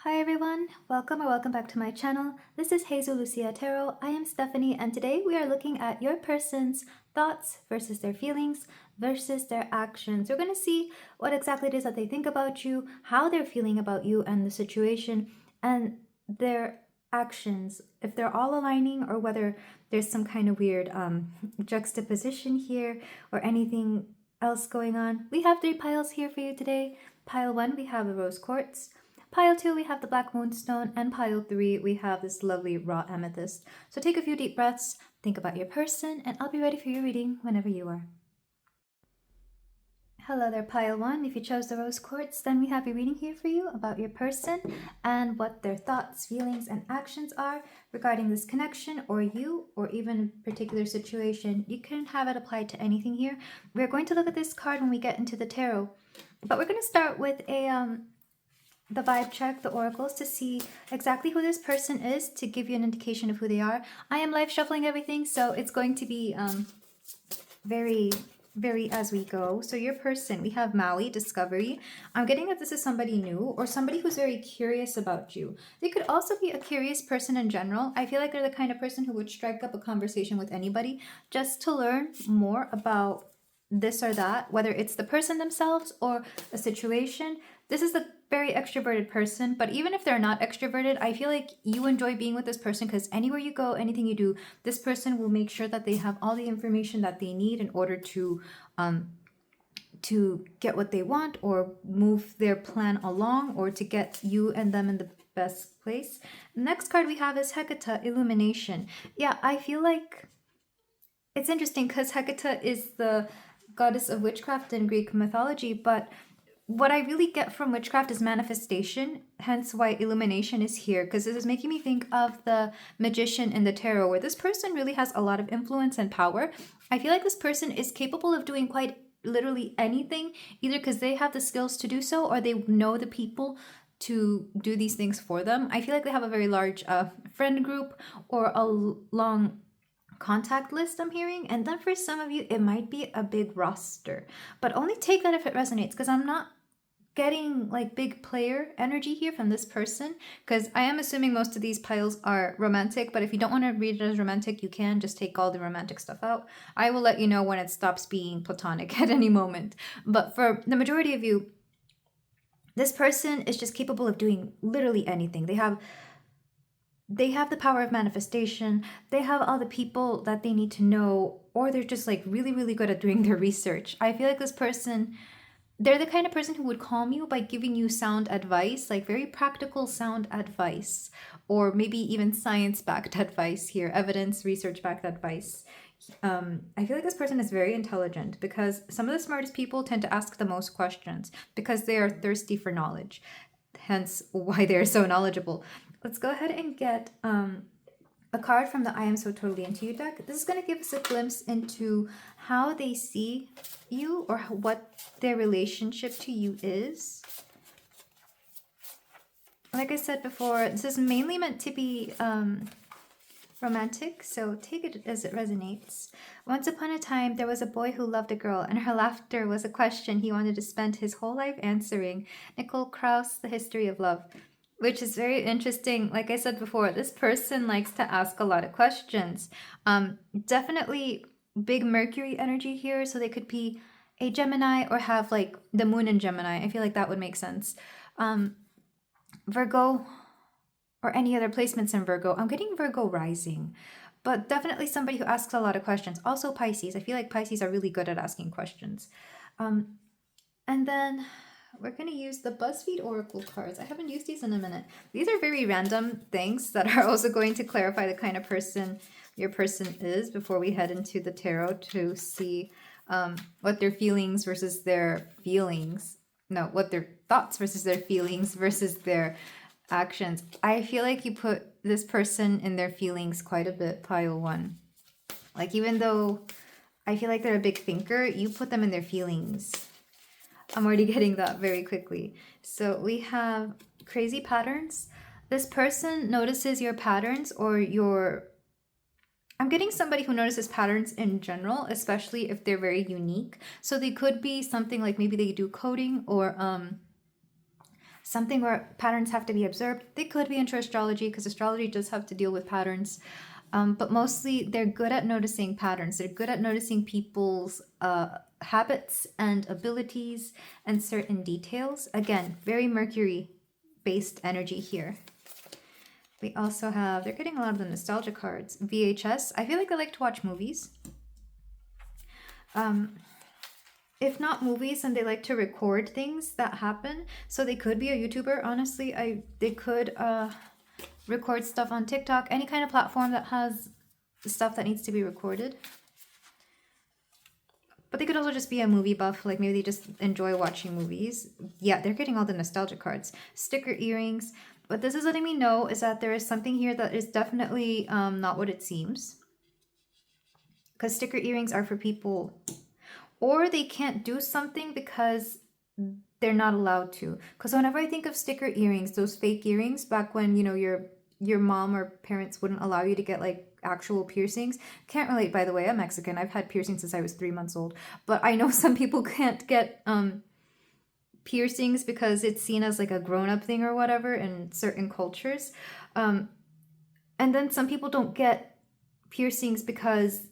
Hi everyone, welcome or welcome back to my channel. This is Jesus Lucia Tarot. I am Stephanie and today we are looking at your person's thoughts versus their feelings versus their actions. We're going to see what exactly it is that they think about you, how they're feeling about you and the situation, and their actions, if they're all aligning or whether there's some kind of weird juxtaposition here or anything else going on. We have 3 piles here for you today. Pile 1, we have a rose quartz. Pile 2, we have the black moonstone, and pile 3, we have this lovely raw amethyst. So take a few deep breaths, think about your person, and I'll be ready for your reading whenever you are. Hello there, pile 1. If you chose the rose quartz, then we have a reading here for you about your person and what their thoughts, feelings, and actions are regarding this connection or you or even a particular situation. You can have it applied to anything here. We're going to look at this card when we get into the tarot, but we're going to start with the vibe check, the oracles, to see exactly who this person is, to give you an indication of who they are. I am live shuffling everything, so it's going to be very as we go. So your person, we have Maui, discovery. I'm getting that this is somebody new or somebody who's very curious about you. They could also be a curious person in general. I feel like they're the kind of person who would strike up a conversation with anybody just to learn more about this or that, whether it's the person themselves or a situation. This is a very extroverted person, but even if they're not extroverted, I feel like you enjoy being with this person because anywhere you go, anything you do, this person will make sure that they have all the information that they need in order to get what they want or move their plan along or to get you and them in the best place. Next card we have is Hecate, illumination. Yeah, I feel like it's interesting because Hecate is the goddess of witchcraft in Greek mythology, but what I really get from witchcraft is manifestation, hence why illumination is here, because this is making me think of the magician in the tarot, where this person really has a lot of influence and power. I feel like this person is capable of doing quite literally anything, either because they have the skills to do so or they know the people to do these things for them. I feel like they have a very large friend group or a long contact list I'm hearing, and then for some of you it might be a big roster, but only take that if it resonates, because I'm not getting like big player energy here from this person, because I am assuming most of these piles are romantic, but if you don't want to read it as romantic, you can just take all the romantic stuff out. I will let you know when it stops being platonic at any moment, but for the majority of you, this person is just capable of doing literally anything. They have the power of manifestation. They have all the people that they need to know, or they're just like really good at doing their research. I feel like this person, they're the kind of person who would calm you by giving you sound advice, like very practical sound advice, or maybe even science-backed advice here, evidence, research-backed advice. I feel like this person is very intelligent because some of the smartest people tend to ask the most questions because they are thirsty for knowledge, hence why they're so knowledgeable. Let's go ahead and get a card from the I Am So Totally Into You deck. This is going to give us a glimpse into how they see you or what their relationship to you is. Like I said before, this is mainly meant to be romantic, so take it as it resonates. Once upon a time, there was a boy who loved a girl, and her laughter was a question he wanted to spend his whole life answering. Nicole Krauss, The History of Love. Which is very interesting. Like I said before, this person likes to ask a lot of questions. Definitely big Mercury energy here, so they could be a Gemini or have like the moon in Gemini. I feel like that would make sense. Virgo or any other placements in Virgo. I'm getting Virgo rising, but definitely somebody who asks a lot of questions. Also Pisces. I feel like Pisces are really good at asking questions. And then we're going to use the BuzzFeed Oracle cards. I haven't used these in a minute. These are very random things that are also going to clarify the kind of person your person is before we head into the tarot to see what their feelings versus their feelings. No, what their thoughts versus their feelings versus their actions. I feel like you put this person in their feelings quite a bit, pile 1. Like even though I feel like they're a big thinker, you put them in their feelings. I'm already getting that very quickly. So we have crazy patterns. This person notices your patterns or your... I'm getting somebody who notices patterns in general, especially if they're very unique. So they could be something like maybe they do coding or something where patterns have to be observed. They could be into astrology because astrology does have to deal with patterns. But mostly they're good at noticing patterns. They're good at noticing people's habits and abilities and certain details. Again, very Mercury based energy here. We also have, they're getting a lot of the nostalgia cards. VHS. I feel like they like to watch movies. If not movies, then they like to record things that happen. So they could be a YouTuber. Honestly, they could record stuff on TikTok, any kind of platform that has stuff that needs to be recorded. But they could also just be a movie buff, like maybe they just enjoy watching movies. Yeah, they're getting all the nostalgia cards. Sticker earrings. What this is letting me know is that there is something here that is definitely not what it seems. Because sticker earrings are for people, or they can't do something because they're not allowed to. Because whenever I think of sticker earrings, those fake earrings, back when, you know, your mom or parents wouldn't allow you to get like actual piercings. Can't relate, by the way. I'm Mexican. I've had piercings since I was 3 months old. But I know some people can't get piercings because it's seen as like a grown-up thing or whatever in certain cultures. And then some people don't get piercings because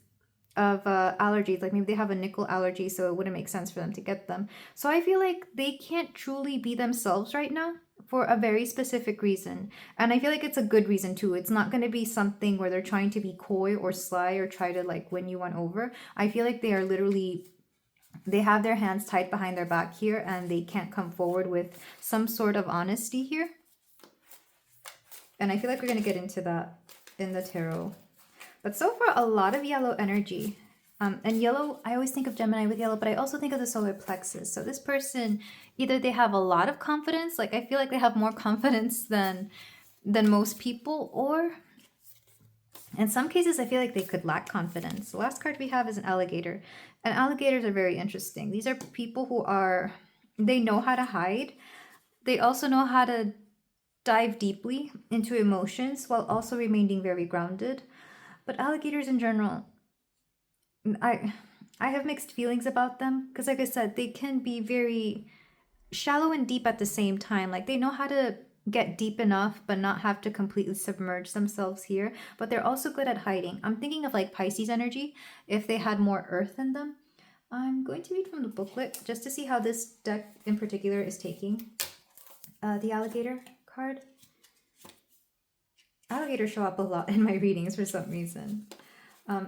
of allergies. Like maybe they have a nickel allergy, so it wouldn't make sense for them to get them. So I feel like they can't truly be themselves right now for a very specific reason. And I feel like it's a good reason too. It's not going to be something where they're trying to be coy or sly or try to like win you one over. I feel like they are literally, they have their hands tied behind their back here and they can't come forward with some sort of honesty here. And I feel like we're going to get into that in the tarot. But so far, a lot of yellow energy. And yellow, I always think of Gemini with yellow, but I also think of the solar plexus. So this person, either they have a lot of confidence, like I feel like they have more confidence than most people, or in some cases, I feel like they could lack confidence. The last card we have is an alligator. And alligators are very interesting. These are people who are, they know how to hide. They also know how to dive deeply into emotions while also remaining very grounded. But alligators in general, I have mixed feelings about them because, like I said, they can be very shallow and deep at the same time. Like they know how to get deep enough but not have to completely submerge themselves here. But they're also good at hiding. I'm thinking of like Pisces energy if they had more earth in them. I'm going to read from the booklet just to see how this deck in particular is taking the alligator card. Alligators show up a lot in my readings for some reason.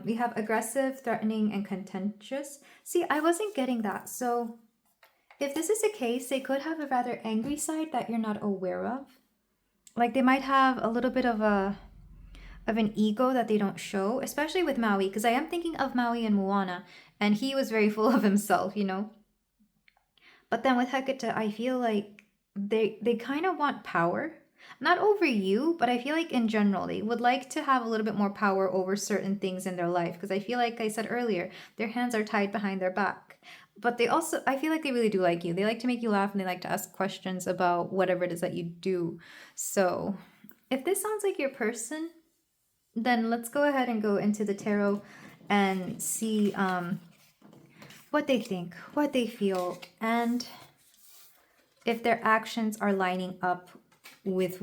We have aggressive, threatening, and contentious. See, I wasn't getting that. So if this is the case, they could have a rather angry side that you're not aware of. Like they might have a little bit of an ego that they don't show, especially with Maui, because I am thinking of Maui and Moana, and he was very full of himself, you know. But then with Hecate, I feel like they kind of want power. Not over you, but I feel like in general, they would like to have a little bit more power over certain things in their life. Because I feel like I said earlier, their hands are tied behind their back. But they also, I feel like they really do like you. They like to make you laugh and they like to ask questions about whatever it is that you do. So if this sounds like your person, then let's go ahead and go into the tarot and see what they think, what they feel, and if their actions are lining up with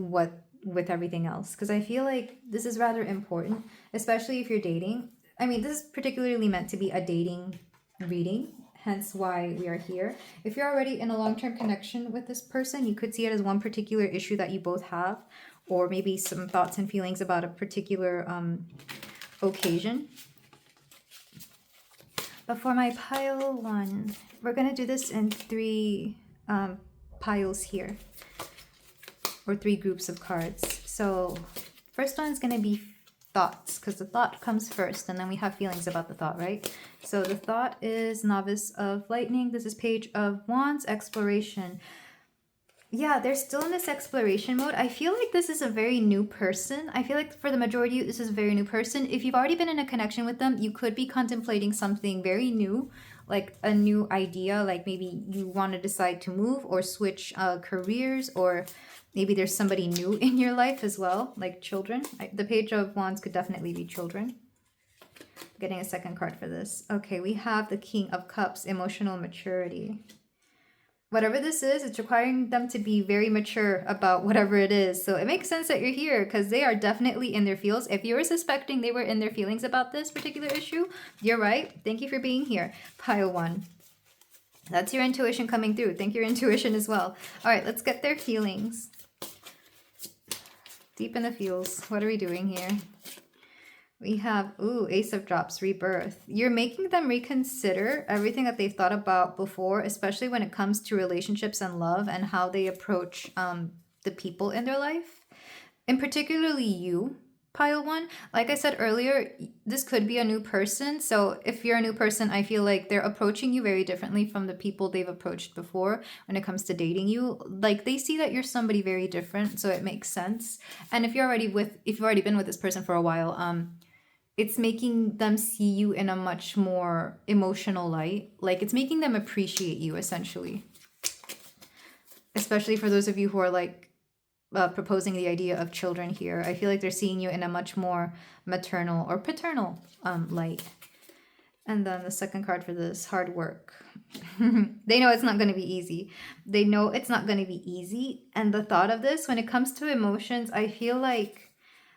everything else. Because I feel like this is rather important, especially if you're dating. I mean, this is particularly meant to be a dating reading, hence why we are here. If you're already in a long-term connection with this person, you could see it as one particular issue that you both have, or maybe some thoughts and feelings about a particular occasion. But for my pile 1, we're going to do this in 3 piles here, or 3 groups of cards. So first one is going to be thoughts, because the thought comes first and then we have feelings about the thought, right? So the thought is Novice of Lightning. This is Page of Wands, exploration. Yeah, they're still in this exploration mode. I feel like this is a very new person. I feel like for the majority of you, this is a very new person. If you've already been in a connection with them, you could be contemplating something very new, like a new idea, like maybe you want to decide to move or switch careers, or maybe there's somebody new in your life as well, like children. The Page of Wands could definitely be children. Getting a second card for this. Okay, we have the King of Cups, emotional maturity. whatever this is, it's requiring them to be very mature about whatever it is. So it makes sense that you're here because they are definitely in their feels. If you were suspecting they were in their feelings about this particular issue, you're right. Thank you for being here. Pile 1. That's your intuition coming through. Thank your intuition as well. All right, let's get their feelings. Deep in the feels. What are we doing here? We have, ooh, Ace of Drops, rebirth. You're making them reconsider everything that they've thought about before, especially when it comes to relationships and love and how they approach the people in their life. And particularly you, pile 1. Like I said earlier, this could be a new person. So if you're a new person, I feel like they're approaching you very differently from the people they've approached before when it comes to dating you. Like they see that you're somebody very different, so it makes sense. And if you've already been with this person for a while, it's making them see you in a much more emotional light. Like it's making them appreciate you essentially. Especially for those of you who are like proposing the idea of children here. I feel like they're seeing you in a much more maternal or paternal light. And then the second card for this, hard work. They know it's not going to be easy. They know it's not going to be easy. And the thought of this, when it comes to emotions, I feel like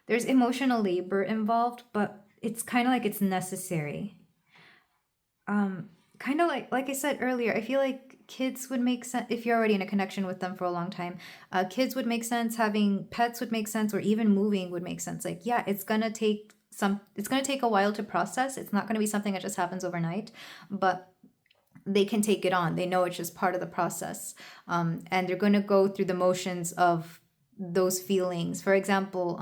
there's emotional labor involved, but it's kind of like it's necessary. Kind of like I said earlier, I feel like kids would make sense if you're already in a connection with them for a long time. Kids would make sense, having pets would make sense, or even moving would make sense. Like, yeah, it's gonna take a while to process. It's not gonna be something that just happens overnight, but they can take it on. They know it's just part of the process. And they're gonna go through the motions of those feelings. For example,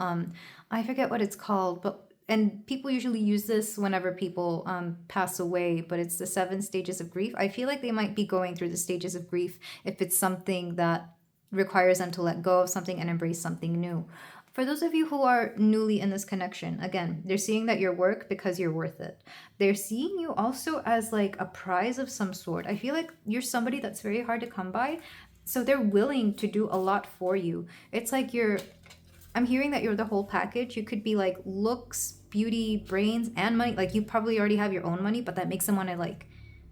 I forget what it's called, and people usually use this whenever people pass away, but it's the 7 stages of grief. I feel like they might be going through the stages of grief if it's something that requires them to let go of something and embrace something new. For those of you who are newly in this connection, again, they're seeing that you're work because you're worth it. They're seeing you also as like a prize of some sort. I feel like you're somebody that's very hard to come by, so they're willing to do a lot for you. It's like I'm hearing that you're the whole package. You could be like looks, beauty, brains, and money. Like you probably already have your own money, but that makes them want to like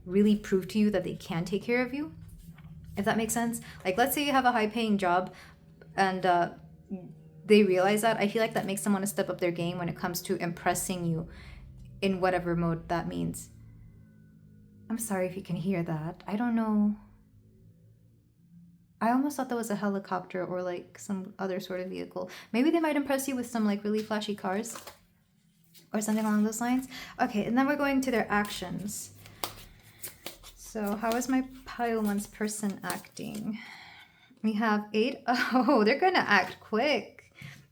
really prove to you that they can take care of you. If that makes sense. Like let's say you have a high paying job and they realize that. I feel like that makes them want to step up their game when it comes to impressing you in whatever mode that means. I'm sorry if you can hear that. I don't know. I almost thought that was a helicopter or like some other sort of vehicle. Maybe they might impress you with some like really flashy cars or something along those lines. Okay, and then we're going to their actions. So how is my pile 1's person acting? We have 8. Oh, they're going to act quick.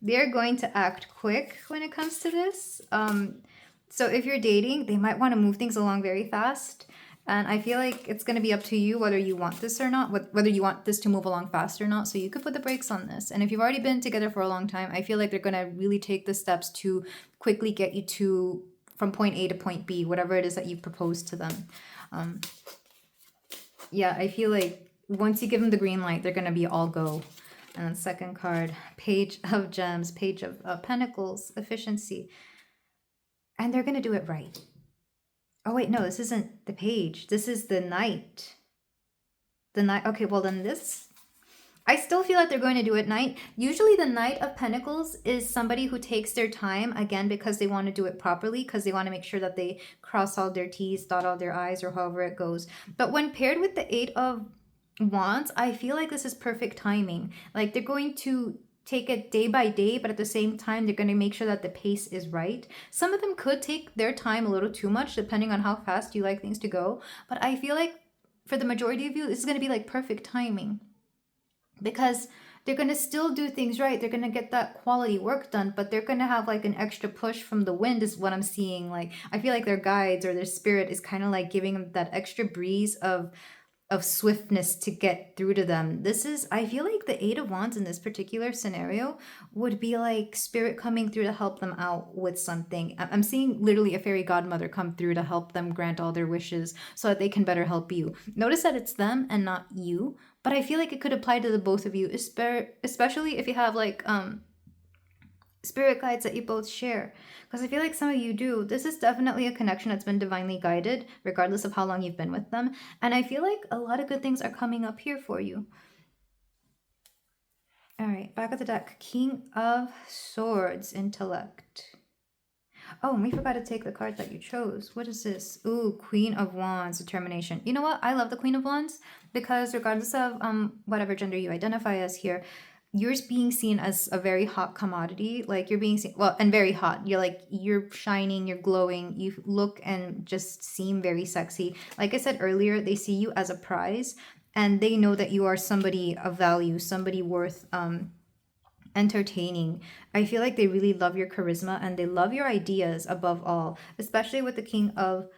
They're going to act quick when it comes to this. So if you're dating, they might want to move things along very fast. And I feel like it's going to be up to you whether you want this or not, whether you want this to move along fast or not. So you could put the brakes on this. And if you've already been together for a long time, I feel like they're going to really take the steps to quickly get you from point A to point B, whatever it is that you've proposed to them. Yeah, I feel like once you give them the green light, they're going to be all go. And then second card, Page of Gems, Page of Pentacles, efficiency. And they're going to do it right. Oh, wait, no, this isn't the page. This is the knight. The knight. Okay, well, then this. I still feel like they're going to do it knight. Usually the Knight of Pentacles is somebody who takes their time, again, because they want to do it properly, because they want to make sure that they cross all their T's, dot all their I's, or however it goes. But when paired with the 8 of Wands, I feel like this is perfect timing. Like they're going to take it day by day, but at the same time, they're going to make sure that the pace is right. Some of them could take their time a little too much, depending on how fast you like things to go. But I feel like for the majority of you, this is going to be like perfect timing because they're going to still do things right. They're going to get that quality work done, but they're going to have like an extra push from the wind is what I'm seeing. Like, I feel like their guides or their spirit is kind of like giving them that extra breeze of swiftness to get through to them. I feel like the 8 of Wands in this particular scenario would be like spirit coming through to help them out with something. I'm seeing literally a fairy godmother come through to help them grant all their wishes so that they can better help you. Notice that it's them and not you, but I feel like it could apply to the both of you, especially if you have like spirit guides that you both share. Because I feel like some of you do. This is definitely a connection that's been divinely guided, regardless of how long you've been with them. And I feel like a lot of good things are coming up here for you. All right, back at the deck. King of Swords, intellect. Oh, and we forgot to take the card that you chose. What is this? Ooh, Queen of Wands, determination. You know what? I love the Queen of Wands because regardless of whatever gender you identify as here, you're being seen as a very hot commodity. Like you're being seen, well, and very hot. You're like, you're shining, you're glowing, you look and just seem very sexy. Like I said earlier, they see you as a prize and they know that you are somebody of value, somebody worth entertaining. I feel like they really love your charisma and they love your ideas above all, especially with the King of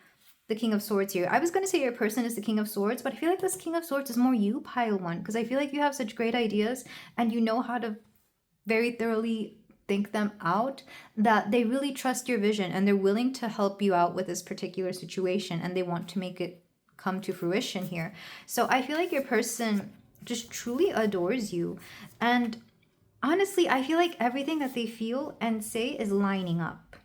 Swords here. I was going to say your person is the King of Swords, but I feel like this King of Swords is more you, pile one, because I feel like you have such great ideas and you know how to very thoroughly think them out, that they really trust your vision and they're willing to help you out with this particular situation and they want to make it come to fruition here. So I feel like your person just truly adores you. And honestly, I feel like everything that they feel and say is lining up.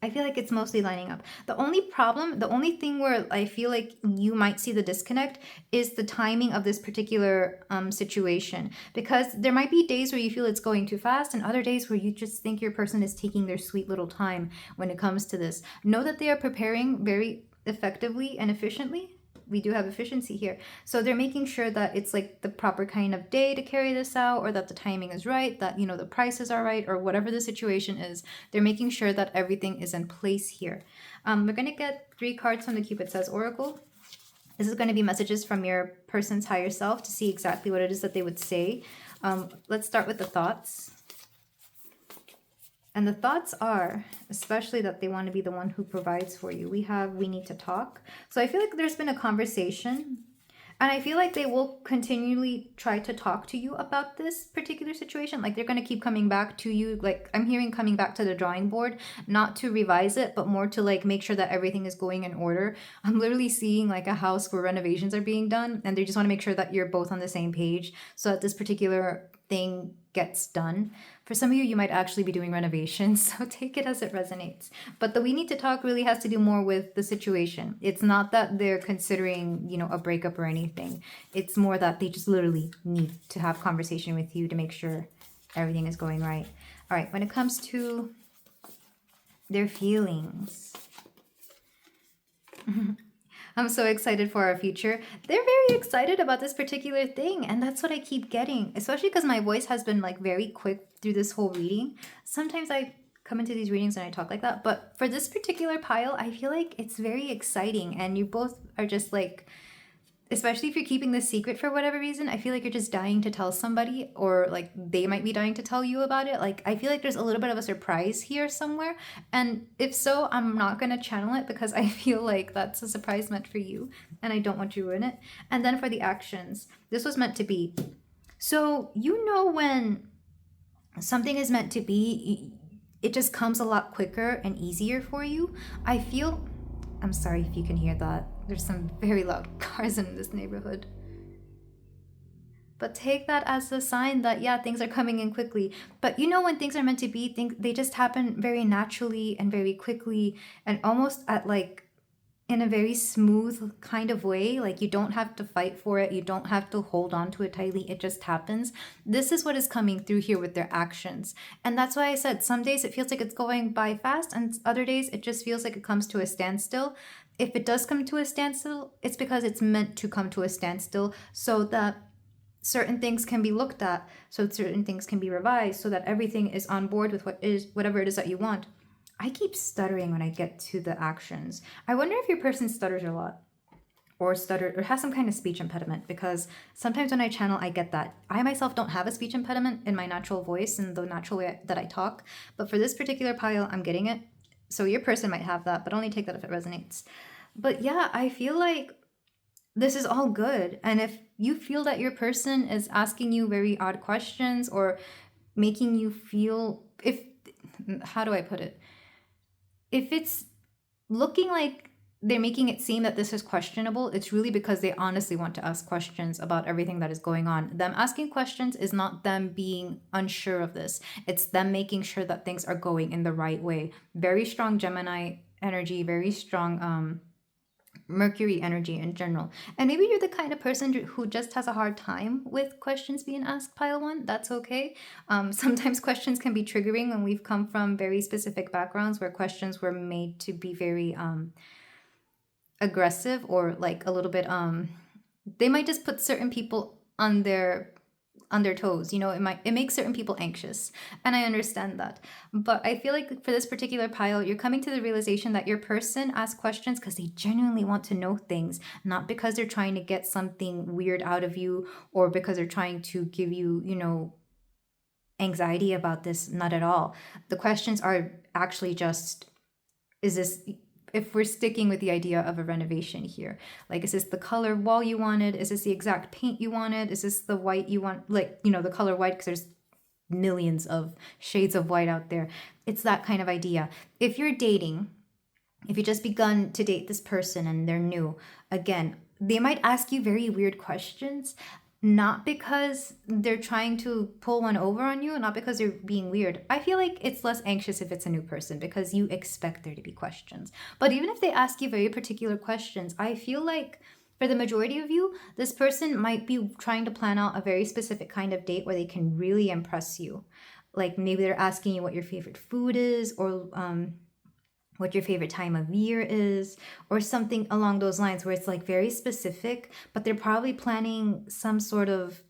I feel like it's mostly lining up. The only problem, the only thing where I feel like you might see the disconnect is the timing of this particular situation. Because there might be days where you feel it's going too fast and other days where you just think your person is taking their sweet little time when it comes to this. Know that they are preparing very effectively and efficiently. We do have efficiency here. So they're making sure that it's like the proper kind of day to carry this out, or that the timing is right, that, you know, the prices are right, or whatever the situation is. They're making sure that everything is in place here. We're going to get 3 cards from the Cupid Says Oracle. This is going to be messages from your person's higher self to see exactly what it is that they would say. Let's start with the thoughts. And the thoughts are, especially that they want to be the one who provides for you. We need to talk. So I feel like there's been a conversation. And I feel like they will continually try to talk to you about this particular situation. Like they're going to keep coming back to you. Like I'm hearing coming back to the drawing board, not to revise it, but more to like make sure that everything is going in order. I'm literally seeing like a house where renovations are being done and they just want to make sure that you're both on the same page so that this particular thing gets done. For some of you, you might actually be doing renovations, so take it as it resonates. But the we need to talk really has to do more with the situation. It's not that they're considering, you know, a breakup or anything. It's more that they just literally need to have conversation with you to make sure everything is going right. All right, when it comes to their feelings, I'm so excited for our future. They're very excited about this particular thing. And that's what I keep getting, especially because my voice has been like very quick through this whole reading. Sometimes I come into these readings and I talk like that. But for this particular pile, I feel like it's very exciting. And you both are just like, especially if you're keeping this secret for whatever reason, I feel like you're just dying to tell somebody, or like they might be dying to tell you about it. Like I feel like there's a little bit of a surprise here somewhere. And if so, I'm not going to channel it because I feel like that's a surprise meant for you and I don't want you to ruin it. And then for the actions, this was meant to be. So you know when something is meant to be, it just comes a lot quicker and easier for you. I feel... I'm sorry if you can hear that. There's some very loud cars in this neighborhood. But take that as a sign that, yeah, things are coming in quickly. But you know when things are meant to be, they just happen very naturally and very quickly and almost at like in a very smooth kind of way. Like you don't have to fight for it. You don't have to hold on to it tightly. It just happens. This is what is coming through here with their actions. And that's why I said some days it feels like it's going by fast and other days it just feels like it comes to a standstill. If it does come to a standstill, it's because it's meant to come to a standstill so that certain things can be looked at, so certain things can be revised, so that everything is on board with whatever it is that you want. I keep stuttering when I get to the actions. I wonder if your person stutters a lot or has some kind of speech impediment, because sometimes when I channel, I get that. I myself don't have a speech impediment in my natural voice and the natural way that I talk, but for this particular pile, I'm getting it. So your person might have that, but only take that if it resonates. But yeah, I feel like this is all good. And if you feel that your person is asking you very odd questions or making you feel, how do I put it? If it's looking like they're making it seem that this is questionable, it's really because they honestly want to ask questions about everything that is going on. Them asking questions is not them being unsure of this. It's them making sure that things are going in the right way. Very strong Gemini energy, very strong Mercury energy in general. And maybe you're the kind of person who just has a hard time with questions being asked, pile one. That's okay. Sometimes questions can be triggering when we've come from very specific backgrounds where questions were made to be very aggressive, or like a little bit they might just put certain people on their toes. It makes certain people anxious, and I understand that. But I feel like for this particular pile, you're coming to the realization that your person asks questions because they genuinely want to know things, not because they're trying to get something weird out of you, or because they're trying to give you anxiety about this. Not at all. The questions are actually just, is this, if we're sticking with the idea of a renovation here, like, is this the color wall you wanted? Is this the exact paint you wanted? Is this the white you want? Like, the color white, because there's millions of shades of white out there. It's that kind of idea. If you're dating, if you just begun to date this person and they're new, again, they might ask you very weird questions, not because they're trying to pull one over on you, not because they're being weird. I feel like it's less anxious if it's a new person because you expect there to be questions. But even if they ask you very particular questions, I feel like for the majority of you, this person might be trying to plan out a very specific kind of date where they can really impress you. Like, maybe they're asking you what your favorite food is, or what your favorite time of year is, or something along those lines, where it's like very specific, but they're probably planning some sort of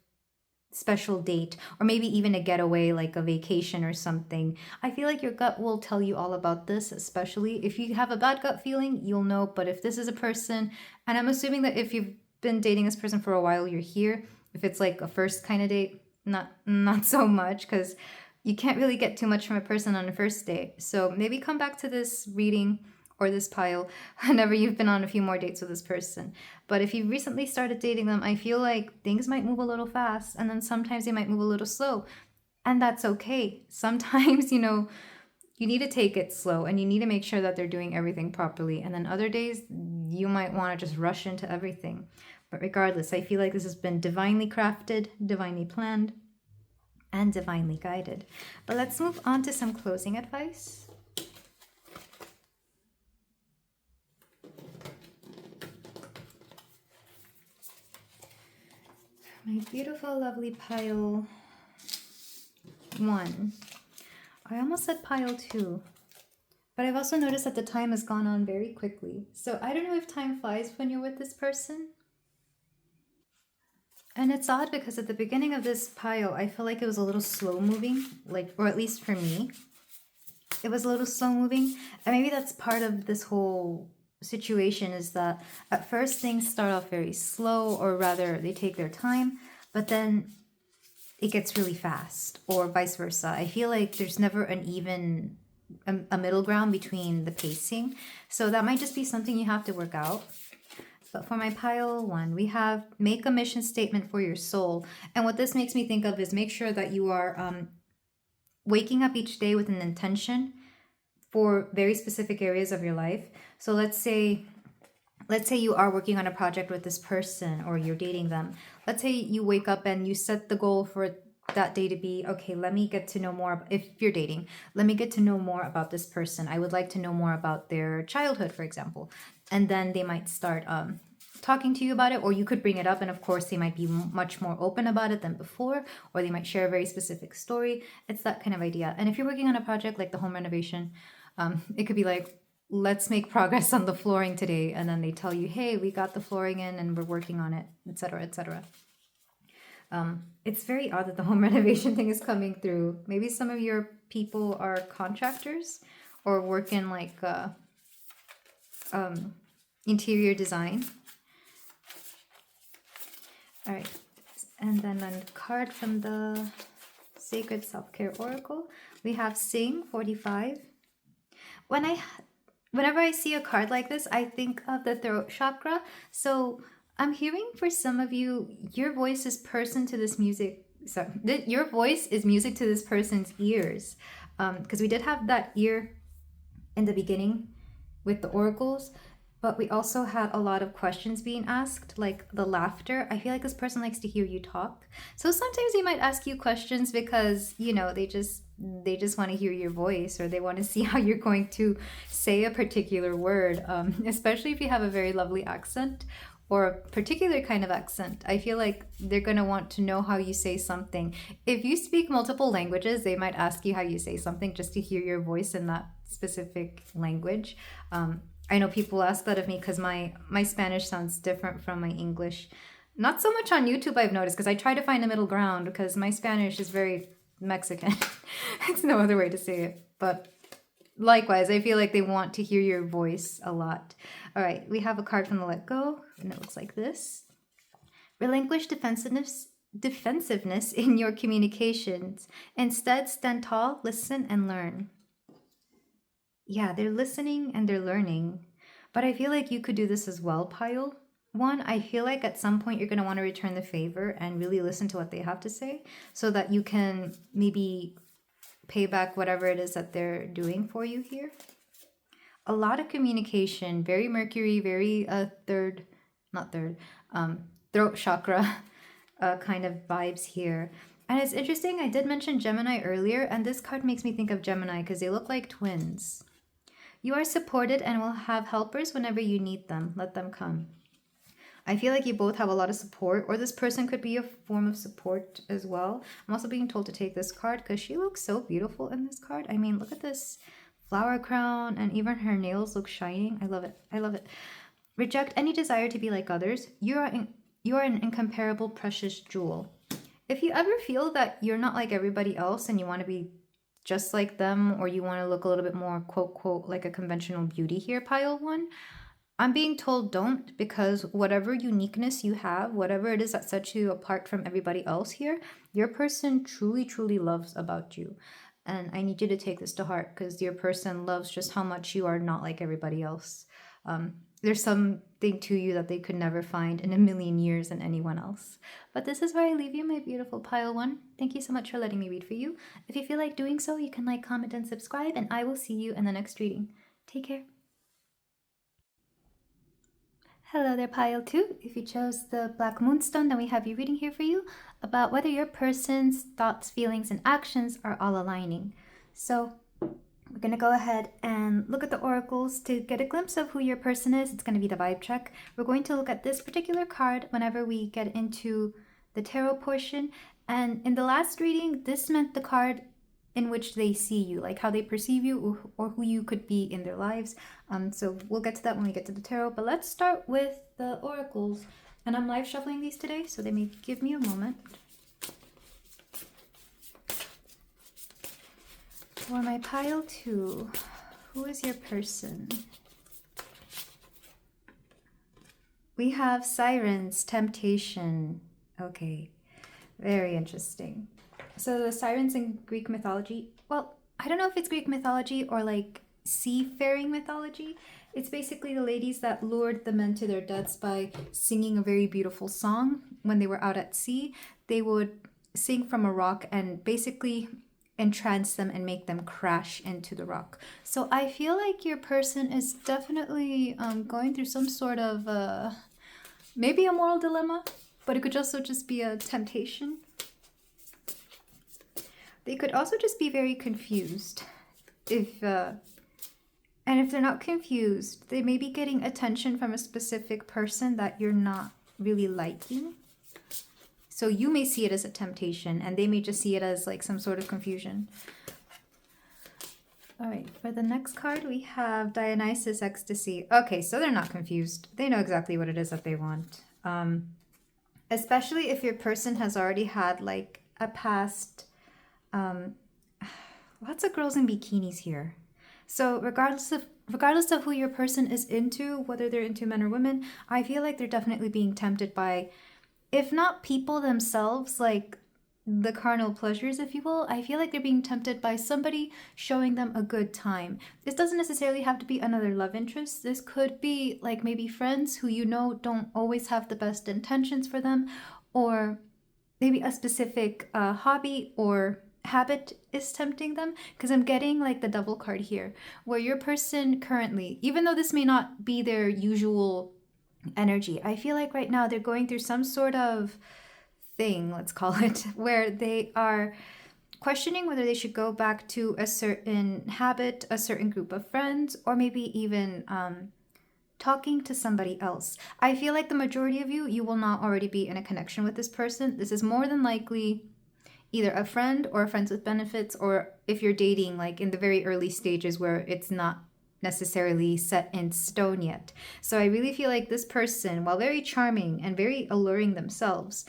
special date, or maybe even a getaway, like a vacation or something. I feel like your gut will tell you all about this, especially if you have a bad gut feeling, you'll know. But if this is a person, and I'm assuming that if you've been dating this person for a while, you're here. If it's like a first kind of date, not so much, because you can't really get too much from a person on a first date. So maybe come back to this reading or this pile whenever you've been on a few more dates with this person. But if you recently started dating them, I feel like things might move a little fast, and then sometimes they might move a little slow. And that's okay. Sometimes, you need to take it slow, and you need to make sure that they're doing everything properly. And then other days, you might want to just rush into everything. But regardless, I feel like this has been divinely crafted, divinely planned, and divinely guided. But let's move on to some closing advice. My beautiful, lovely pile 1. I almost said pile 2. But I've also noticed that the time has gone on very quickly. So I don't know if time flies when you're with this person. And it's odd because at the beginning of this pile, I feel like it was a little slow moving, or at least for me, it was a little slow moving. And maybe that's part of this whole situation, is that at first things start off very slow, or rather they take their time, but then it gets really fast, or vice versa. I feel like there's never an even, a middle ground between the pacing. So that might just be something you have to work out. But for my pile 1, we have make a mission statement for your soul. And what this makes me think of is make sure that you are waking up each day with an intention for very specific areas of your life. So let's say you are working on a project with this person, or you're dating them. Let's say you wake up and you set the goal for that day to be, okay, let me get to know more. If you're dating, let me get to know more about this person. I would like to know more about their childhood, for example. And then they might start talking to you about it, or you could bring it up, and of course they might be much more open about it than before, or they might share a very specific story. It's that kind of idea. And if you're working on a project like the home renovation, it could be like, let's make progress on the flooring today, and then they tell you, hey, we got the flooring in and we're working on it, etc., etc. It's very odd that the home renovation thing is coming through. Maybe some of your people are contractors or work in like interior design. All right, and then a card from the Sacred Self-Care Oracle. We have Sing 45. Whenever I see a card like this, I think of the throat chakra. So I'm hearing for some of you, your voice is person to this music. So your voice is music to this person's ears. Because we did have that ear in the beginning with the oracles. but we also had a lot of questions being asked, like the laughter. I feel like this person likes to hear you talk. So sometimes they might ask you questions because, they just want to hear your voice, or they want to see how you're going to say a particular word, especially if you have a very lovely accent or a particular kind of accent. I feel like they're going to want to know how you say something. If you speak multiple languages, they might ask you how you say something just to hear your voice in that specific language. I know people ask that of me because my Spanish sounds different from my English. Not so much on YouTube, I've noticed, because I try to find a middle ground because my Spanish is very Mexican. It's no other way to say it. But likewise, I feel like they want to hear your voice a lot. All right, we have a card from the Let Go, and it looks like this. Relinquish defensiveness in your communications. Instead, stand tall, listen, and learn. Yeah, they're listening and they're learning. But I feel like you could do this as well, Pile. One, I feel like at some point you're going to want to return the favor and really listen to what they have to say so that you can maybe pay back whatever it is that they're doing for you here. A lot of communication, very Mercury, very throat chakra kind of vibes here. And it's interesting, I did mention Gemini earlier, and this card makes me think of Gemini because they look like twins. You are supported and will have helpers whenever you need them. Let them come. I feel like you both have a lot of support, or this person could be a form of support as well. I'm also being told to take this card because she looks so beautiful in this card. I mean, look at this flower crown, and even her nails look shining. I love it. I love it. Reject any desire to be like others. You are an incomparable, precious jewel. If you ever feel that you're not like everybody else and you want to be just like them, or you want to look a little bit more quote quote like a conventional beauty here, pile one, I'm being told don't, because whatever uniqueness you have, whatever it is that sets you apart from everybody else here, your person truly, truly loves about you. And I need you to take this to heart because your person loves just how much you are not like everybody else. There's something to you that they could never find in a million years in anyone else. But this is where I leave you, my beautiful pile one. Thank you so much for letting me read for you. If you feel like doing so, you can like, comment, and subscribe, and I will see you in the next reading. Take care. Hello there, pile 2. If you chose the Black Moonstone, then we have you reading here for you about whether your person's thoughts, feelings, and actions are all aligning. So we're going to go ahead and look at the oracles to get a glimpse of who your person is. It's going to be the vibe check. We're going to look at this particular card whenever we get into the tarot portion. And in the last reading, this meant the card in which they see you, like how they perceive you, or who you could be in their lives. So we'll get to that when we get to the tarot. But let's start with the oracles. And I'm live shuffling these today, so they may give me a moment. For my pile 2, who is your person? We have Sirens, Temptation. Okay, very interesting. So the Sirens in Greek mythology, well, I don't know if it's Greek mythology or like seafaring mythology. It's basically the ladies that lured the men to their deaths by singing a very beautiful song. When they were out at sea, they would sing from a rock and basically entrance them and make them crash into the rock. So I feel like your person is definitely going through some sort of maybe a moral dilemma, but it could also just be a temptation. They could also just be very confused. If they're not confused, they may be getting attention from a specific person that you're not really liking. So you may see it as a temptation, and they may just see it as like some sort of confusion. All right, for the next card, we have Dionysus Ecstasy. Okay, so they're not confused. They know exactly what it is that they want. Especially if your person has already had like a past... lots of girls in bikinis here. So regardless of who your person is into, whether they're into men or women, I feel like they're definitely being tempted by, if not people themselves, like the carnal pleasures, if you will, I feel like they're being tempted by somebody showing them a good time. This doesn't necessarily have to be another love interest. This could be like maybe friends who you know don't always have the best intentions for them, or maybe a specific hobby or habit is tempting them, because I'm getting like the double card here, where your person currently, even though this may not be their usual energy, I feel like right now they're going through some sort of thing, let's call it, where they are questioning whether they should go back to a certain habit, a certain group of friends, or maybe even talking to somebody else. I feel like the majority of you will not already be in a connection with this person. This is more than likely either a friend or a friends with benefits, or if you're dating, like in the very early stages where it's not necessarily set in stone yet. So I really feel like this person, while very charming and very alluring themselves,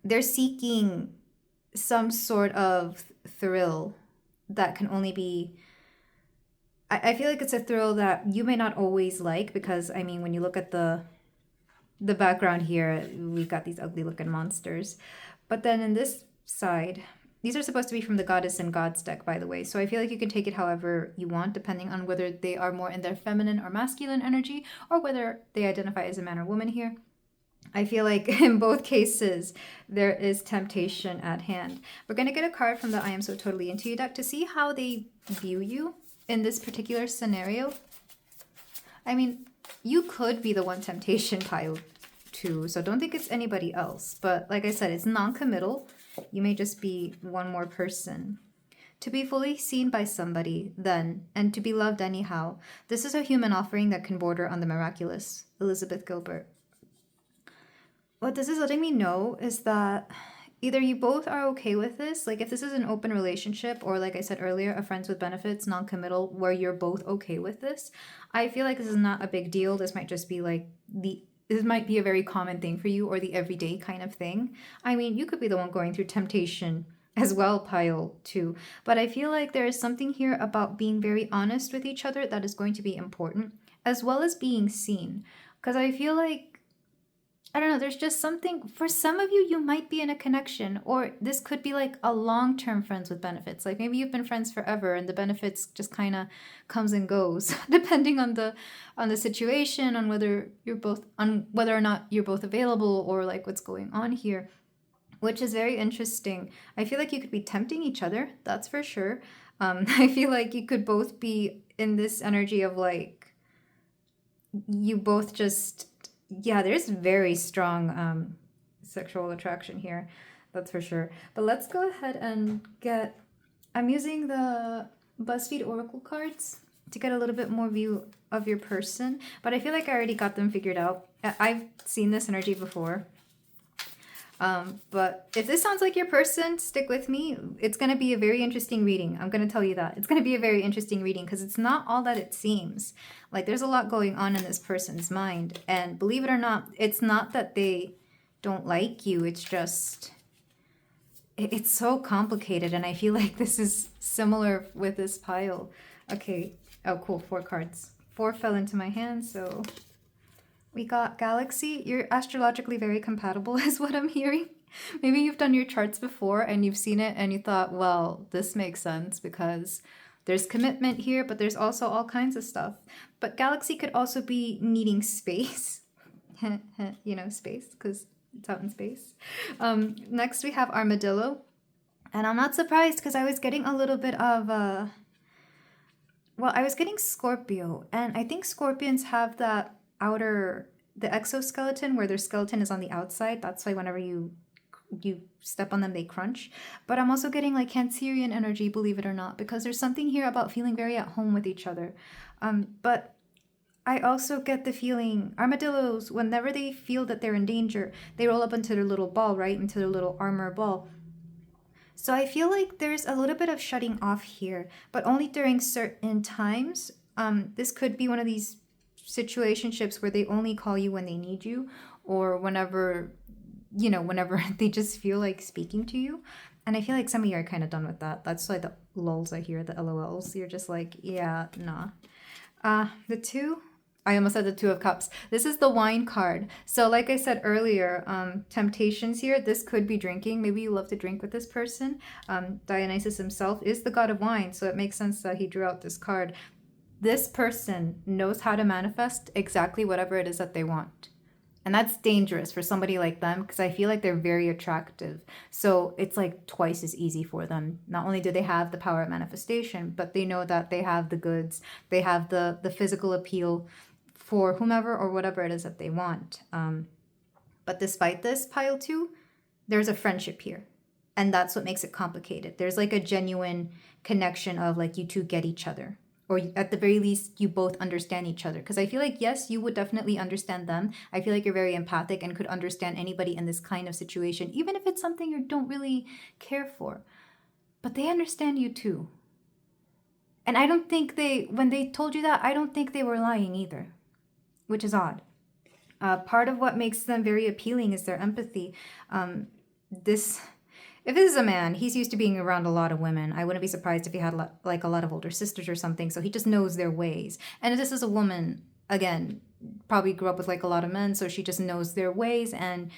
they're seeking some sort of thrill that can only be, I feel like it's a thrill that you may not always like, because I mean, when you look at the background here, we've got these ugly looking monsters. But then in this side, these are supposed to be from the Goddess and Gods deck, by the way. So I feel like you can take it however you want, depending on whether they are more in their feminine or masculine energy, or whether they identify as a man or woman here. I feel like in both cases, there is temptation at hand. We're going to get a card from the I Am So Totally Into You deck to see how they view you in this particular scenario. I mean, you could be the one temptation pile too, so don't think it's anybody else. But like I said, it's non-committal. You may just be one more person. To be fully seen by somebody, then, and to be loved anyhow. This is a human offering that can border on the miraculous. Elizabeth Gilbert. What this is letting me know is that either you both are okay with this, like if this is an open relationship, or like I said earlier, a friends with benefits, non-committal, where you're both okay with this. I feel like this is not a big deal. This might just be like this might be a very common thing for you, or the everyday kind of thing. I mean, you could be the one going through temptation as well, pile two. But I feel like there is something here about being very honest with each other that is going to be important, as well as being seen. Because I feel like, I don't know, there's just something, for some of you, you might be in a connection, or this could be like a long-term friends with benefits. Like maybe you've been friends forever and the benefits just kind of comes and goes depending on the situation, on whether or not you're both available, or like what's going on here, which is very interesting. I feel like you could be tempting each other, that's for sure. I feel like you could both be in this energy of like, you both just, yeah, there's very strong sexual attraction here, that's for sure. But let's go ahead and get, I'm using the BuzzFeed Oracle cards to get a little bit more view of your person, but I feel like I already got them figured out. I've seen this energy before. But if this sounds like your person, stick with me. It's going to be a very interesting reading. I'm going to tell you that. It's going to be a very interesting reading because it's not all that it seems. Like there's a lot going on in this person's mind. And believe it or not, it's not that they don't like you. It's just, it's so complicated. And I feel like this is similar with this pile. Okay. Oh, cool. 4 cards. 4 fell into my hand, so... We got Galaxy. You're astrologically very compatible is what I'm hearing. Maybe you've done your charts before and you've seen it and you thought, well, this makes sense because there's commitment here, but there's also all kinds of stuff. But Galaxy could also be needing space. You know, space, because it's out in space. Next we have Armadillo. And I'm not surprised because I was getting a little bit of... I was getting Scorpio. And I think Scorpions have that the exoskeleton where their skeleton is on the outside. That's why whenever you step on them, they crunch. But I'm also getting like Cancerian energy, believe it or not, because there's something here about feeling very at home with each other. But I also get the feeling armadillos, whenever they feel that they're in danger, they roll up into their little ball, right? Into their little armor ball. So I feel like there's a little bit of shutting off here, but only during certain times. This could be one of these situationships where they only call you when they need you, or whenever they just feel like speaking to you. And I feel like some of you are kind of done with that. That's why the lulz I hear, the LOLs. You're just like, yeah, nah. The 2, I almost said the 2 of Cups. This is the wine card. So like I said earlier, temptations here. This could be drinking. Maybe you love to drink with this person. Dionysus himself is the god of wine, so it makes sense that he drew out this card. This person knows how to manifest exactly whatever it is that they want. And that's dangerous for somebody like them because I feel like they're very attractive. So it's like twice as easy for them. Not only do they have the power of manifestation, but they know that they have the goods, they have the physical appeal for whomever or whatever it is that they want. But despite this, pile two, there's a friendship here. And that's what makes it complicated. There's like a genuine connection of like you two get each other. Or at the very least, you both understand each other. Because I feel like, yes, you would definitely understand them. I feel like you're very empathic and could understand anybody in this kind of situation, even if it's something you don't really care for. But they understand you too. And I don't think when they told you that, I don't think they were lying either, which is odd. Part of what makes them very appealing is their empathy. If this is a man, he's used to being around a lot of women. I wouldn't be surprised if he had a lot of older sisters or something, so he just knows their ways. And if this is a woman, again, probably grew up with like a lot of men, so she just knows their ways. And,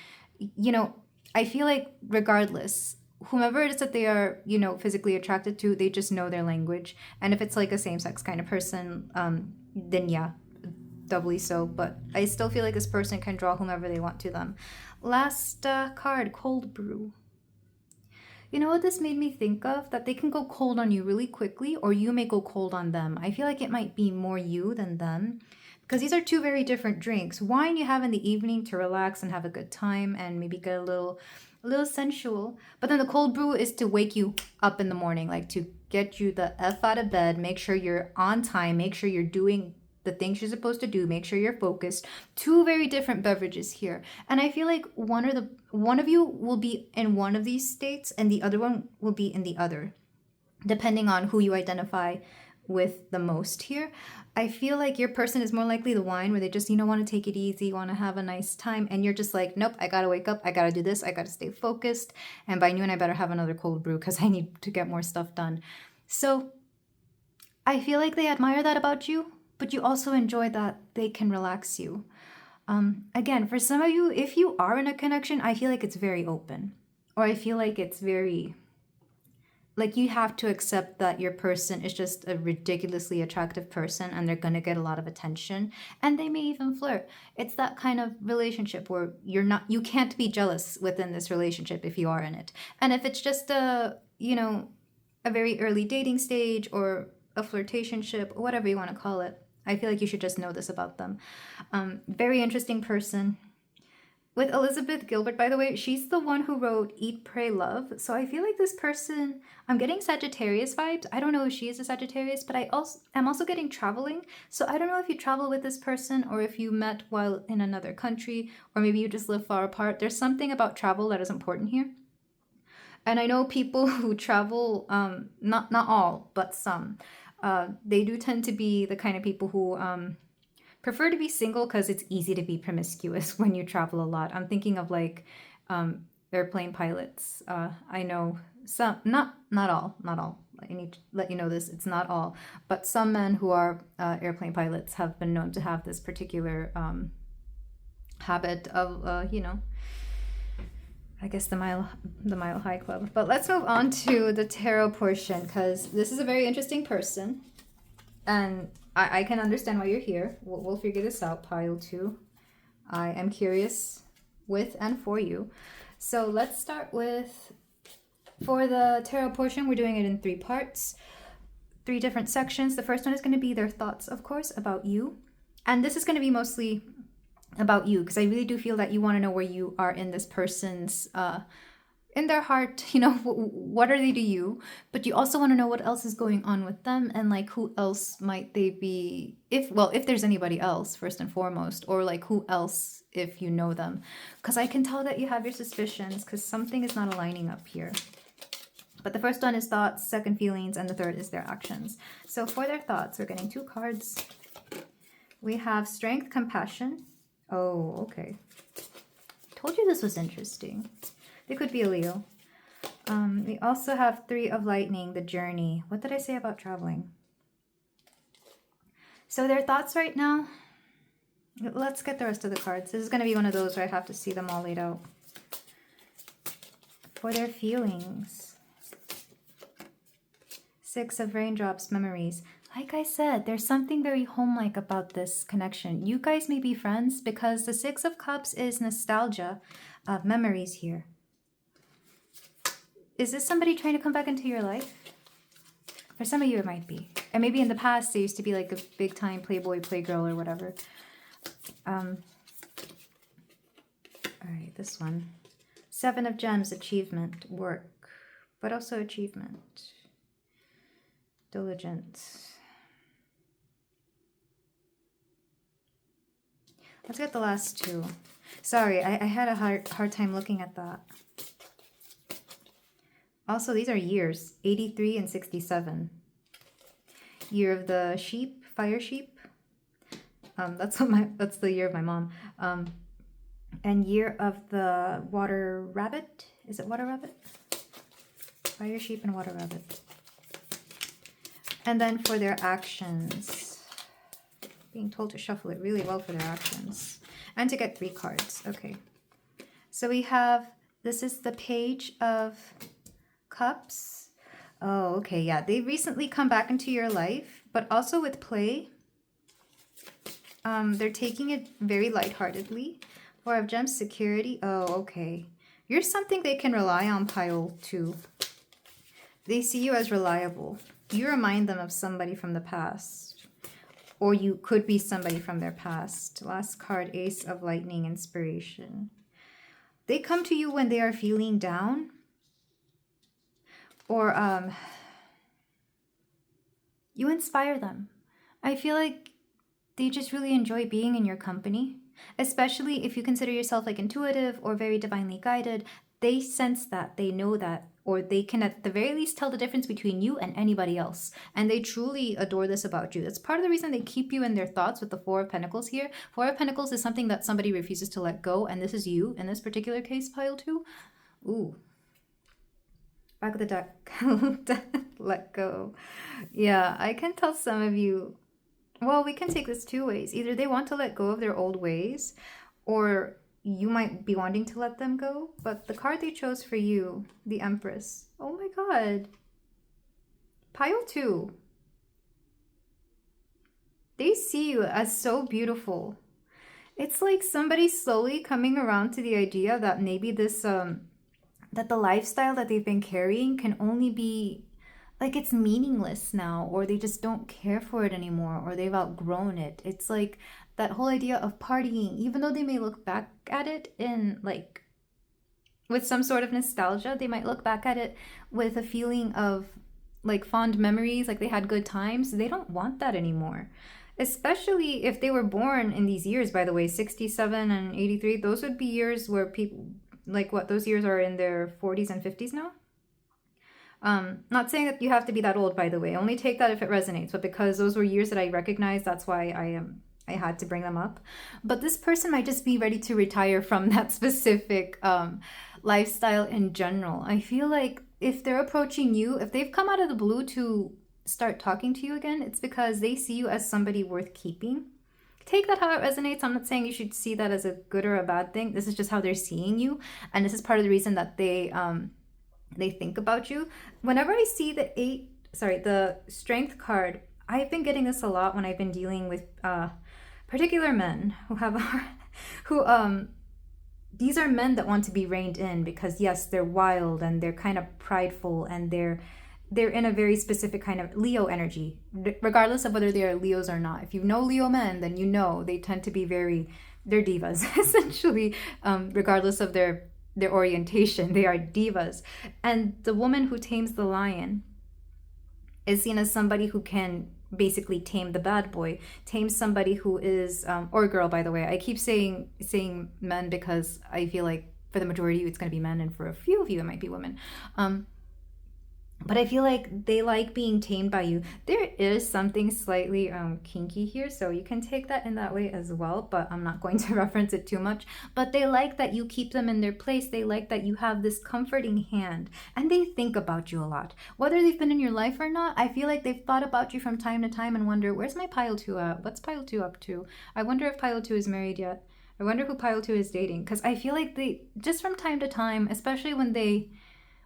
I feel like regardless, whomever it is that they are, physically attracted to, they just know their language. And if it's like a same-sex kind of person, then yeah, doubly so. But I still feel like this person can draw whomever they want to them. Last card, Cold Brew. You know what this made me think of? That they can go cold on you really quickly, or you may go cold on them. I feel like it might be more you than them, because these are two very different drinks. Wine you have in the evening to relax and have a good time and maybe get a little sensual. But then the cold brew is to wake you up in the morning, like to get you the F out of bed, make sure you're on time, make sure you're doing the things you're supposed to do, make sure you're focused. Two very different beverages here. And I feel like one of you will be in one of these states and the other one will be in the other, depending on who you identify with the most here. I feel like your person is more likely the wine, where they just, want to take it easy, want to have a nice time. And you're just like, nope, I got to wake up. I got to do this. I got to stay focused. And by noon, I better have another cold brew because I need to get more stuff done. So I feel like they admire that about you, but you also enjoy that they can relax you. Again, for some of you, if you are in a connection, I feel like it's very open. Or I feel like it's very, like you have to accept that your person is just a ridiculously attractive person and they're going to get a lot of attention and they may even flirt. It's that kind of relationship where you can't be jealous within this relationship if you are in it. And if it's just a very early dating stage or a flirtationship, whatever you want to call it, I feel like you should just know this about them. Very interesting person. With Elizabeth Gilbert, by the way, she's the one who wrote Eat, Pray, Love. So I feel like this person, I'm getting Sagittarius vibes. I don't know if she is a Sagittarius, but I'm also getting traveling. So I don't know if you travel with this person or if you met while in another country, or maybe you just live far apart. There's something about travel that is important here. And I know people who travel, not all, but some. They do tend to be the kind of people who prefer to be single because it's easy to be promiscuous when you travel a lot. I'm thinking of like airplane pilots. I know some, not all. I need to let you know this. It's not all, but some men who are airplane pilots have been known to have this particular habit of, I guess the Mile High Club. But let's move on to the tarot portion, because this is a very interesting person. And I can understand why you're here. We'll figure this out, pile 2. I am curious with and for you. So let's start with, for the tarot portion, we're doing it in 3 parts, 3 different sections. The first one is going to be their thoughts, of course, about you. And this is going to be mostly about you, because I really do feel that you want to know where you are in this person's in their heart, what are they to you, but you also want to know what else is going on with them, and like who else might they be, if there's anybody else first and foremost, or like who else if you know them, because I can tell that you have your suspicions because something is not aligning up here. But the first one is thoughts, second feelings, and the third is their actions. So for their thoughts, we're getting 2 cards. We have strength, compassion. Oh, okay. Told you this was interesting. They could be a Leo. We also have 3 of lightning, the journey. What did I say about traveling? So their thoughts right now. Let's get the rest of the cards. This is going to be one of those where I have to see them all laid out. For their feelings. 6 of raindrops, memories. Like I said, there's something very home-like about this connection. You guys may be friends because the Six of Cups is nostalgia, memories here. Is this somebody trying to come back into your life? For some of you, it might be. And maybe in the past, they used to be like a big-time playboy, playgirl, or whatever. All right, this one. Seven of Gems, achievement, work, but also achievement. Diligence. Let's get the last two. Sorry, I had a hard time looking at that. Also, these are years, 83 and 67. Year of the sheep, fire sheep. That's the year of my mom. And year of the water rabbit. Is it water rabbit? Fire sheep and water rabbit. And then for their actions, being told to shuffle it really well for their actions. And to get 3 cards. Okay. So we have, this is the Page of Cups. Oh, okay. Yeah. They recently come back into your life, but also with play. They're taking it very lightheartedly. Four of Gems, security. Oh, okay. You're something they can rely on, pile 2. They see you as reliable. You remind them of somebody from the past. Or you could be somebody from their past. Last card, Ace of Lightning, inspiration. They come to you when they are feeling down. Or you inspire them. I feel like they just really enjoy being in your company. Especially if you consider yourself like intuitive or very divinely guided. They sense that, they know that, or they can at the very least tell the difference between you and anybody else. And they truly adore this about you. That's part of the reason they keep you in their thoughts with the Four of Pentacles here. Four of Pentacles is something that somebody refuses to let go, and this is you in this particular case, pile 2. Ooh. Back of the deck. Let go. Yeah, I can tell some of you, well, we can take this 2 ways. Either they want to let go of their old ways, or you might be wanting to let them go. But the card they chose for you, the Empress. Oh my god. Pile 2. They see you as so beautiful. It's like somebody slowly coming around to the idea that maybe this, that the lifestyle that they've been carrying can only be, like, it's meaningless now, or they just don't care for it anymore, or they've outgrown it. It's like that whole idea of partying, even though they may look back at it in, like, with some sort of nostalgia, they might look back at it with a feeling of, like, fond memories, like they had good times. They don't want that anymore. Especially if they were born in these years, by the way, 67 and 83, those would be years where people, like, what, those years are in their 40s and 50s now? Not saying that you have to be that old, by the way. Only take that if it resonates. But because those were years that I recognize, that's why I had to bring them up. But this person might just be ready to retire from that specific lifestyle in general. I feel like if they're approaching you, if they've come out of the blue to start talking to you again, it's because they see you as somebody worth keeping. Take that how it resonates. I'm not saying you should see that as a good or a bad thing. This is just how they're seeing you. And this is part of the reason that they think about you. Whenever I see the Strength card, I've been getting this a lot when I've been dealing with particular men who have these are men that want to be reined in because, yes, they're wild and they're kind of prideful and they're in a very specific kind of Leo energy, regardless of whether they are Leos or not. If you know Leo men, then you know they tend to be they're divas, essentially, regardless of their orientation. They are divas. And the woman who tames the lion is seen as somebody who can basically tame the bad boy, tame somebody who is, or girl, by the way. I keep saying men because I feel like for the majority of you, it's going to be men, and for a few of you, it might be women. But I feel like they like being tamed by you. There is something slightly kinky here, so you can take that in that way as well, but I'm not going to reference it too much. But they like that you keep them in their place. They like that you have this comforting hand, and they think about you a lot. Whether they've been in your life or not, I feel like they've thought about you from time to time and wonder, where's my pile 2 at? What's pile 2 up to? I wonder if pile 2 is married yet. I wonder who pile 2 is dating, because I feel like they, just from time to time, especially when they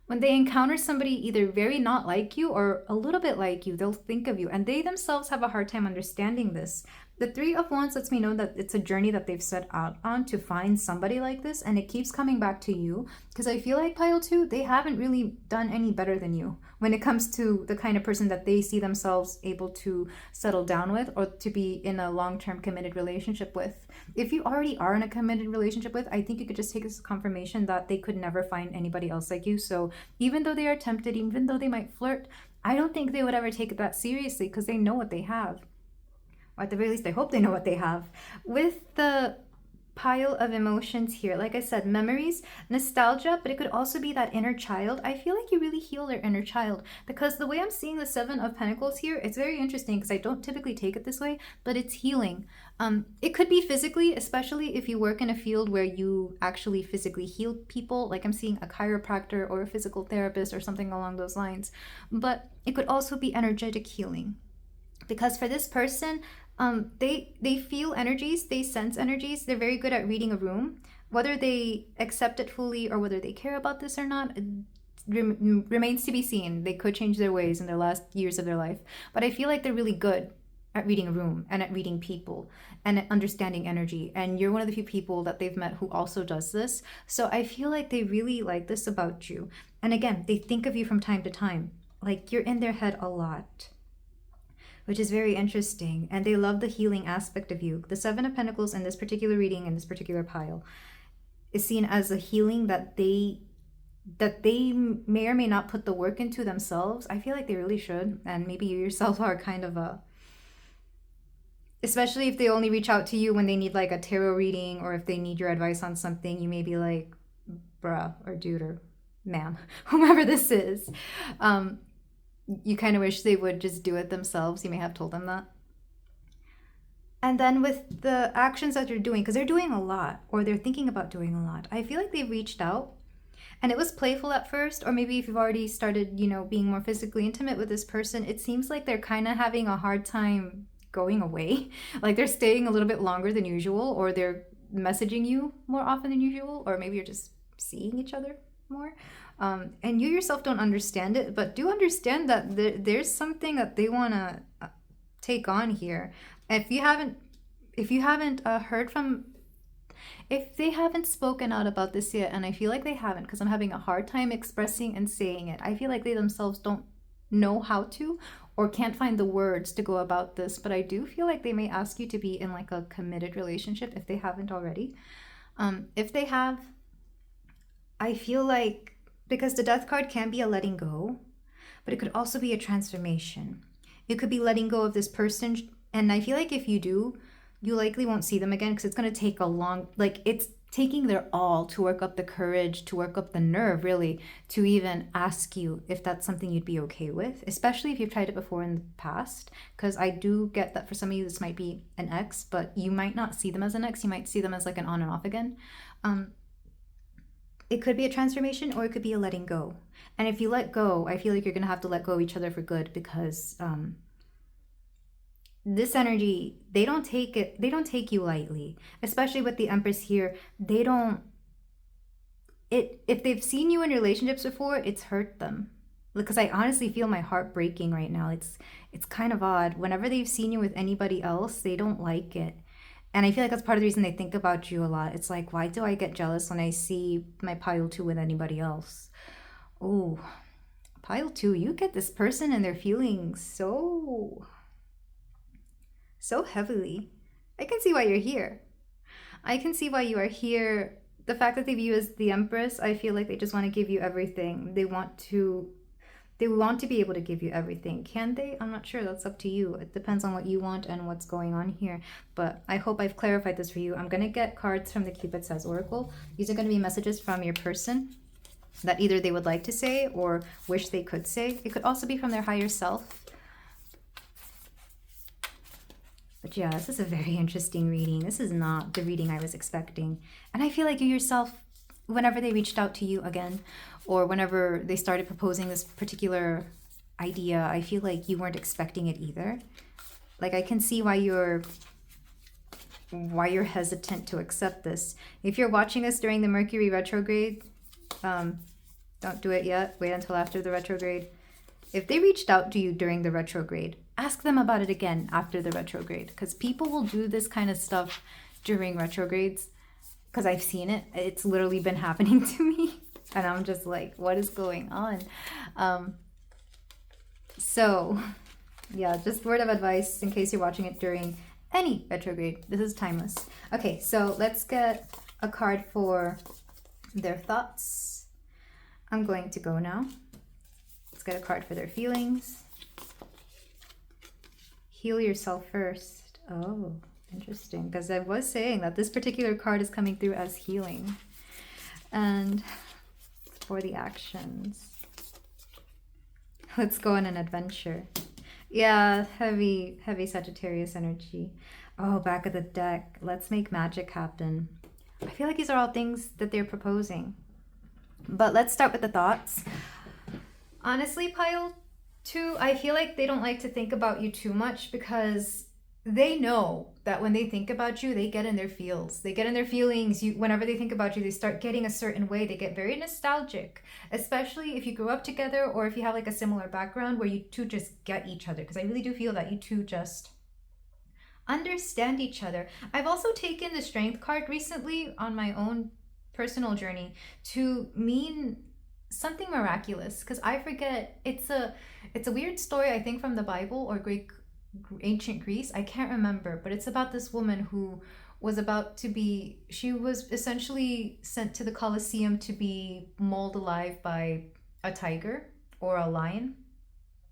when they encounter somebody either very not like you or a little bit like you, they'll think of you, and they themselves have a hard time understanding this. The Three of Wands lets me know that it's a journey that they've set out on to find somebody like this, and it keeps coming back to you, because I feel like Pile 2, they haven't really done any better than you when it comes to the kind of person that they see themselves able to settle down with or to be in a long-term committed relationship with. If you already are in a committed relationship with, I think you could just take this as confirmation that they could never find anybody else like you. So even though they are tempted, even though they might flirt, I don't think they would ever take it that seriously, because they know what they have. Or at the very least, I hope they know what they have. With the pile of emotions here, like I said, memories, nostalgia, but it could also be that inner child. I feel like you really heal their inner child, because the way I'm seeing the Seven of Pentacles here, it's very interesting, because I don't typically take it this way, but it's healing. It could be physically, especially if you work in a field where you actually physically heal people, like I'm seeing a chiropractor or a physical therapist or something along those lines. But it could also be energetic healing, because for this person, they feel energies, they sense energies, they're very good at reading a room. Whether they accept it fully or whether they care about this or not remains to be seen. They could change their ways in their last years of their life, but I feel like they're really good at reading a room and at reading people and at understanding energy, and you're one of the few people that they've met who also does this. So I feel like they really like this about you, and again, they think of you from time to time, like you're in their head a lot, which is very interesting. And they love the healing aspect of you. The Seven of Pentacles in this particular reading, in this particular pile, is seen as a healing that they may or may not put the work into themselves. I feel like they really should. And maybe you yourself are kind of especially if they only reach out to you when they need like a tarot reading, or if they need your advice on something, you may be like, bruh, or dude, or ma'am, whomever this is. You kind of wish they would just do it themselves. You may have told them that. And then with the actions that you're doing, because they're doing a lot, or they're thinking about doing a lot, I feel like they've reached out, and it was playful at first, or maybe if you've already started, being more physically intimate with this person, it seems like they're kind of having a hard time going away. Like they're staying a little bit longer than usual, or they're messaging you more often than usual, or maybe you're just seeing each other more. And you yourself don't understand it, but do understand that there's something that they want to take on here. If you haven't heard from, if they haven't spoken out about this yet, and I feel like they haven't, because I'm having a hard time expressing and saying it. I feel like they themselves don't know how to, or can't find the words to go about this, but I do feel like they may ask you to be in like a committed relationship if they haven't already. If they have, I feel like, because the Death card can be a letting go, but it could also be a transformation. It could be letting go of this person, and I feel like if you do, you likely won't see them again, because it's going to take a long, like it's taking their all to work up the courage, to work up the nerve, really, to even ask you if that's something you'd be okay with, especially if you've tried it before in the past, because I do get that for some of you this might be an ex, but you might not see them as an ex, you might see them as like an on and off again. It could be a transformation, or it could be a letting go. And if you let go, I feel like you're going to have to let go of each other for good, because this energy, they don't take you lightly, especially with the Empress here. If they've seen you in relationships before, it's hurt them. Because I honestly feel my heart breaking right now. It's kind of odd. Whenever they've seen you with anybody else, they don't like it. And I feel like that's part of the reason they think about you a lot. It's like, why do I get jealous when I see my pile 2 with anybody else? Oh, pile 2, you get this person and their feelings so heavily. I can see why you're here. I can see why you are here. The fact that they view you as the Empress, I feel like they just want to give you everything. They want to be able to give you everything. Can they? I'm not sure. That's up to you. It depends on what you want and what's going on here. But I hope I've clarified this for you. I'm going to get cards from the Cupid Says Oracle. These are going to be messages from your person that either they would like to say or wish they could say. It could also be from their higher self. But yeah, this is a very interesting reading. This is not the reading I was expecting. And I feel like you yourself, whenever they reached out to you again, or whenever they started proposing this particular idea, I feel like you weren't expecting it either. Like I can see why you're hesitant to accept this. If you're watching us during the Mercury retrograde, Don't do it yet. Wait until after the retrograde. If they reached out to you during the retrograde, ask them about it again after the retrograde, because people will do this kind of stuff during retrogrades, because I've seen it. It's literally been happening to me, and I'm just like, what is going on? So yeah, just word of advice in case you're watching it during any retrograde. This is timeless. Okay, so let's get a card for their thoughts. I'm going to go now. Let's get a card for their feelings. Heal yourself first. Oh, interesting. Because I was saying that this particular card is coming through as healing. And for the actions, let's go on an adventure. Yeah, heavy Sagittarius energy. Oh, back of the deck. Let's make magic happen. I feel like these are all things that they're proposing. But let's start with the thoughts. Honestly, pile 2, I feel like they don't like to think about you too much, because they know that when they think about you, they get in their feels. They get in their feelings. Whenever they think about you, they start getting a certain way. They get very nostalgic, especially if you grew up together or if you have like a similar background where you two just get each other. Because I really do feel that you two just understand each other. I've also taken the Strength card recently on my own personal journey to mean something miraculous, because I forget, it's a weird story, I think from the Bible or ancient Greece, I can't remember, but it's about this woman who was she was essentially sent to the Colosseum to be mauled alive by a tiger or a lion.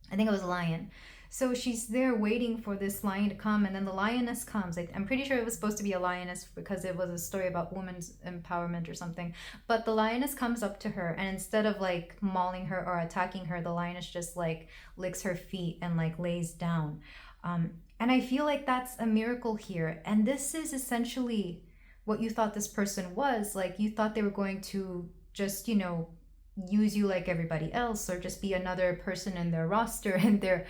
I think it was a lion. So she's there waiting for this lion to come, and then the lioness comes. I'm pretty sure it was supposed to be a lioness because it was a story about women's empowerment or something. But the lioness comes up to her, and instead of like mauling her or attacking her, the lioness just like licks her feet and like lays down. And I feel like that's a miracle here. And this is essentially what you thought this person was. Like, you thought they were going to just, use you like everybody else, or just be another person in their roster and their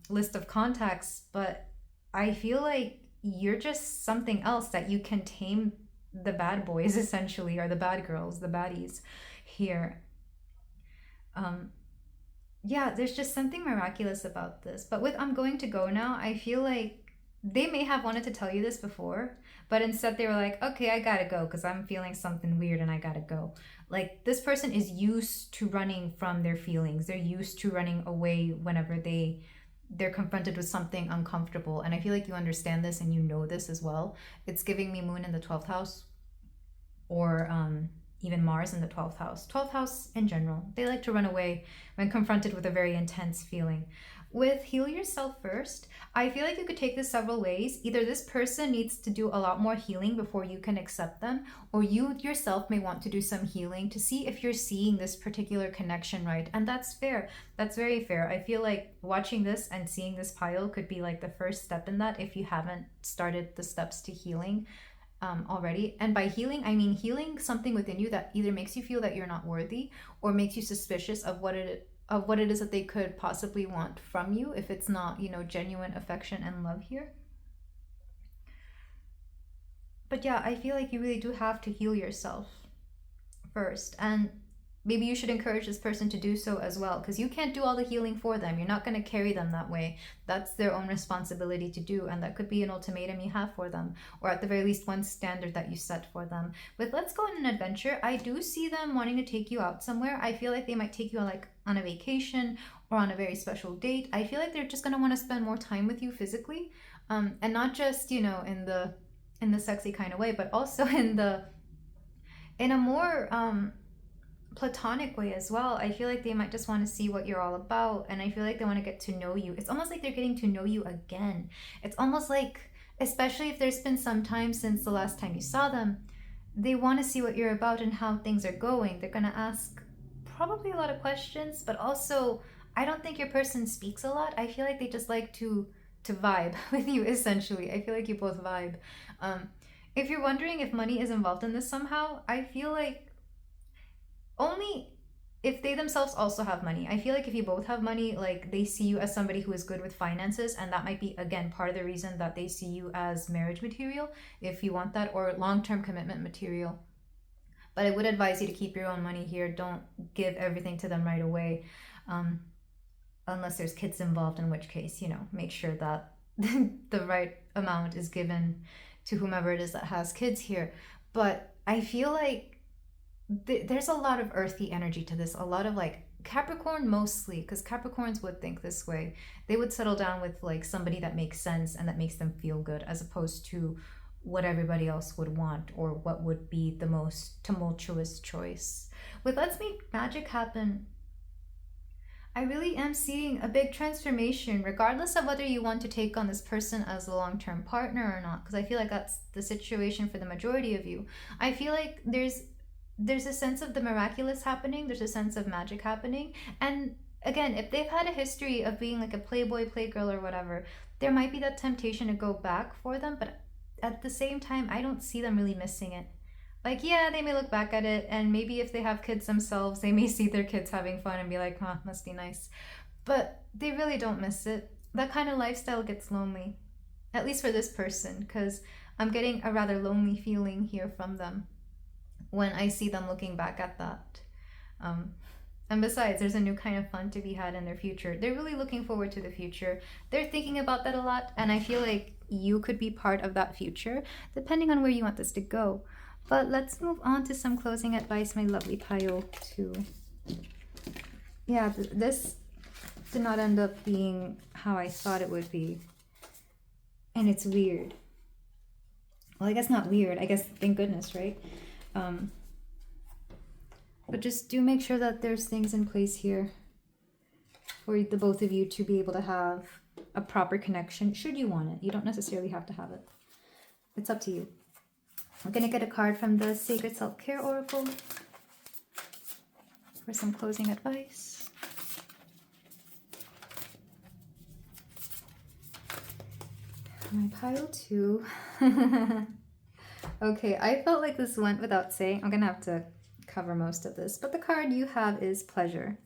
list of contacts. But I feel like you're just something else that you can tame the bad boys, essentially, or the bad girls, the baddies here. Yeah, there's just something miraculous about this. But with I'm going to go now, I feel like they may have wanted to tell you this before, but instead they were like, okay, I gotta go because I'm feeling something weird and I gotta go. Like, this person is used to running from their feelings. They're used to running away whenever they're confronted with something uncomfortable. And I feel like you understand this and you know this as well. It's giving me Moon in the 12th house, or even Mars in the 12th house. 12th house in general. They like to run away when confronted with a very intense feeling. With Heal Yourself First, I feel like you could take this several ways. Either this person needs to do a lot more healing before you can accept them, or you yourself may want to do some healing to see if you're seeing this particular connection right. And that's fair. That's very fair. I feel like watching this and seeing this pile could be like the first step in that if you haven't started the steps to healing already. And by healing, I mean healing something within you that either makes you feel that you're not worthy or makes you suspicious of what it is that they could possibly want from you, if it's not, genuine affection and love here. But yeah, I feel like you really do have to heal yourself first. And maybe you should encourage this person to do so as well, because you can't do all the healing for them. You're not going to carry them that way. That's their own responsibility to do, and that could be an ultimatum you have for them, or at the very least one standard that you set for them. With Let's Go on an Adventure, I do see them wanting to take you out somewhere. I feel like they might take you on a vacation or on a very special date. I feel like they're just going to want to spend more time with you physically, and not just in the sexy kind of way, but also in a more platonic way as well. I feel like they might just want to see what you're all about, and I feel like they want to get to know you. It's almost like they're getting to know you again. It's almost like, especially if there's been some time since the last time you saw them, they want to see what you're about and how things are going. They're going to ask probably a lot of questions, but also I don't think your person speaks a lot. I feel like they just like to vibe with you, essentially. I feel like you both vibe. If you're wondering if money is involved in this somehow, I feel like only if they themselves also have money. I feel like if you both have money, like, they see you as somebody who is good with finances, and that might be, again, part of the reason that they see you as marriage material, if you want that, or long-term commitment material. But I would advise you to keep your own money here. Don't give everything to them right away. Unless there's kids involved, in which case, make sure that the right amount is given to whomever it is that has kids here. But I feel like there's a lot of earthy energy to this, a lot of like Capricorn mostly, because Capricorns would think this way. They would settle down with like somebody that makes sense and that makes them feel good, as opposed to what everybody else would want or what would be the most tumultuous choice. With Let's Make Magic Happen, I really am seeing a big transformation, regardless of whether you want to take on this person as a long-term partner or not, because I feel like that's the situation for the majority of you. I feel like there's a sense of the miraculous happening, there's a sense of magic happening, and again, if they've had a history of being like a playboy, playgirl, or whatever, there might be that temptation to go back for them, but at the same time, I don't see them really missing it. Like, yeah, they may look back at it, and maybe if they have kids themselves, they may see their kids having fun and be like, huh, must be nice. But they really don't miss it. That kind of lifestyle gets lonely, at least for this person, because I'm getting a rather lonely feeling here from them when I see them looking back at that. And besides, there's a new kind of fun to be had in their future. They're really looking forward to the future. They're thinking about that a lot, and I feel like you could be part of that future, depending on where you want this to go. But let's move on to some closing advice, my lovely pile 2. Yeah, this did not end up being how I thought it would be. And it's weird. Well, I guess not weird. I guess thank goodness, right? But just do make sure that there's things in place here for the both of you to be able to have a proper connection, should you want it. You don't necessarily have to have it. It's up to you. I'm going to get a card from the Sacred Self-Care Oracle for some closing advice. My pile 2. Okay, I felt like this went without saying. I'm going to have to cover most of this, but the card you have is pleasure.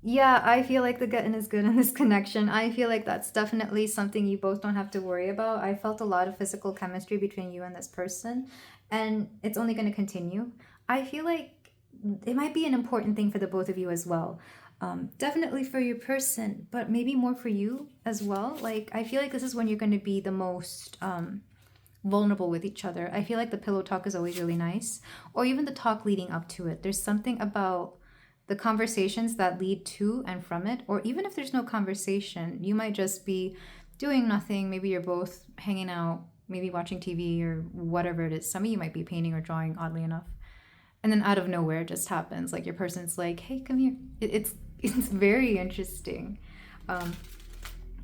Yeah, I feel like the getting is good in this connection. I feel like that's definitely something you both don't have to worry about. I felt a lot of physical chemistry between you and this person, and it's only going to continue. I feel like it might be an important thing for the both of you as well. Definitely for your person, but maybe more for you as well. Like, I feel like this is when you're going to be the most vulnerable with each other. I feel like the pillow talk is always really nice, or even the talk leading up to it. There's something about the conversations that lead to and from it, or even if there's no conversation, you might just be doing nothing. Maybe you're both hanging out, maybe watching TV or whatever it is. Some of you might be painting or drawing, oddly enough. And then out of nowhere it just happens. Like your person's like, hey, come here. It's very interesting.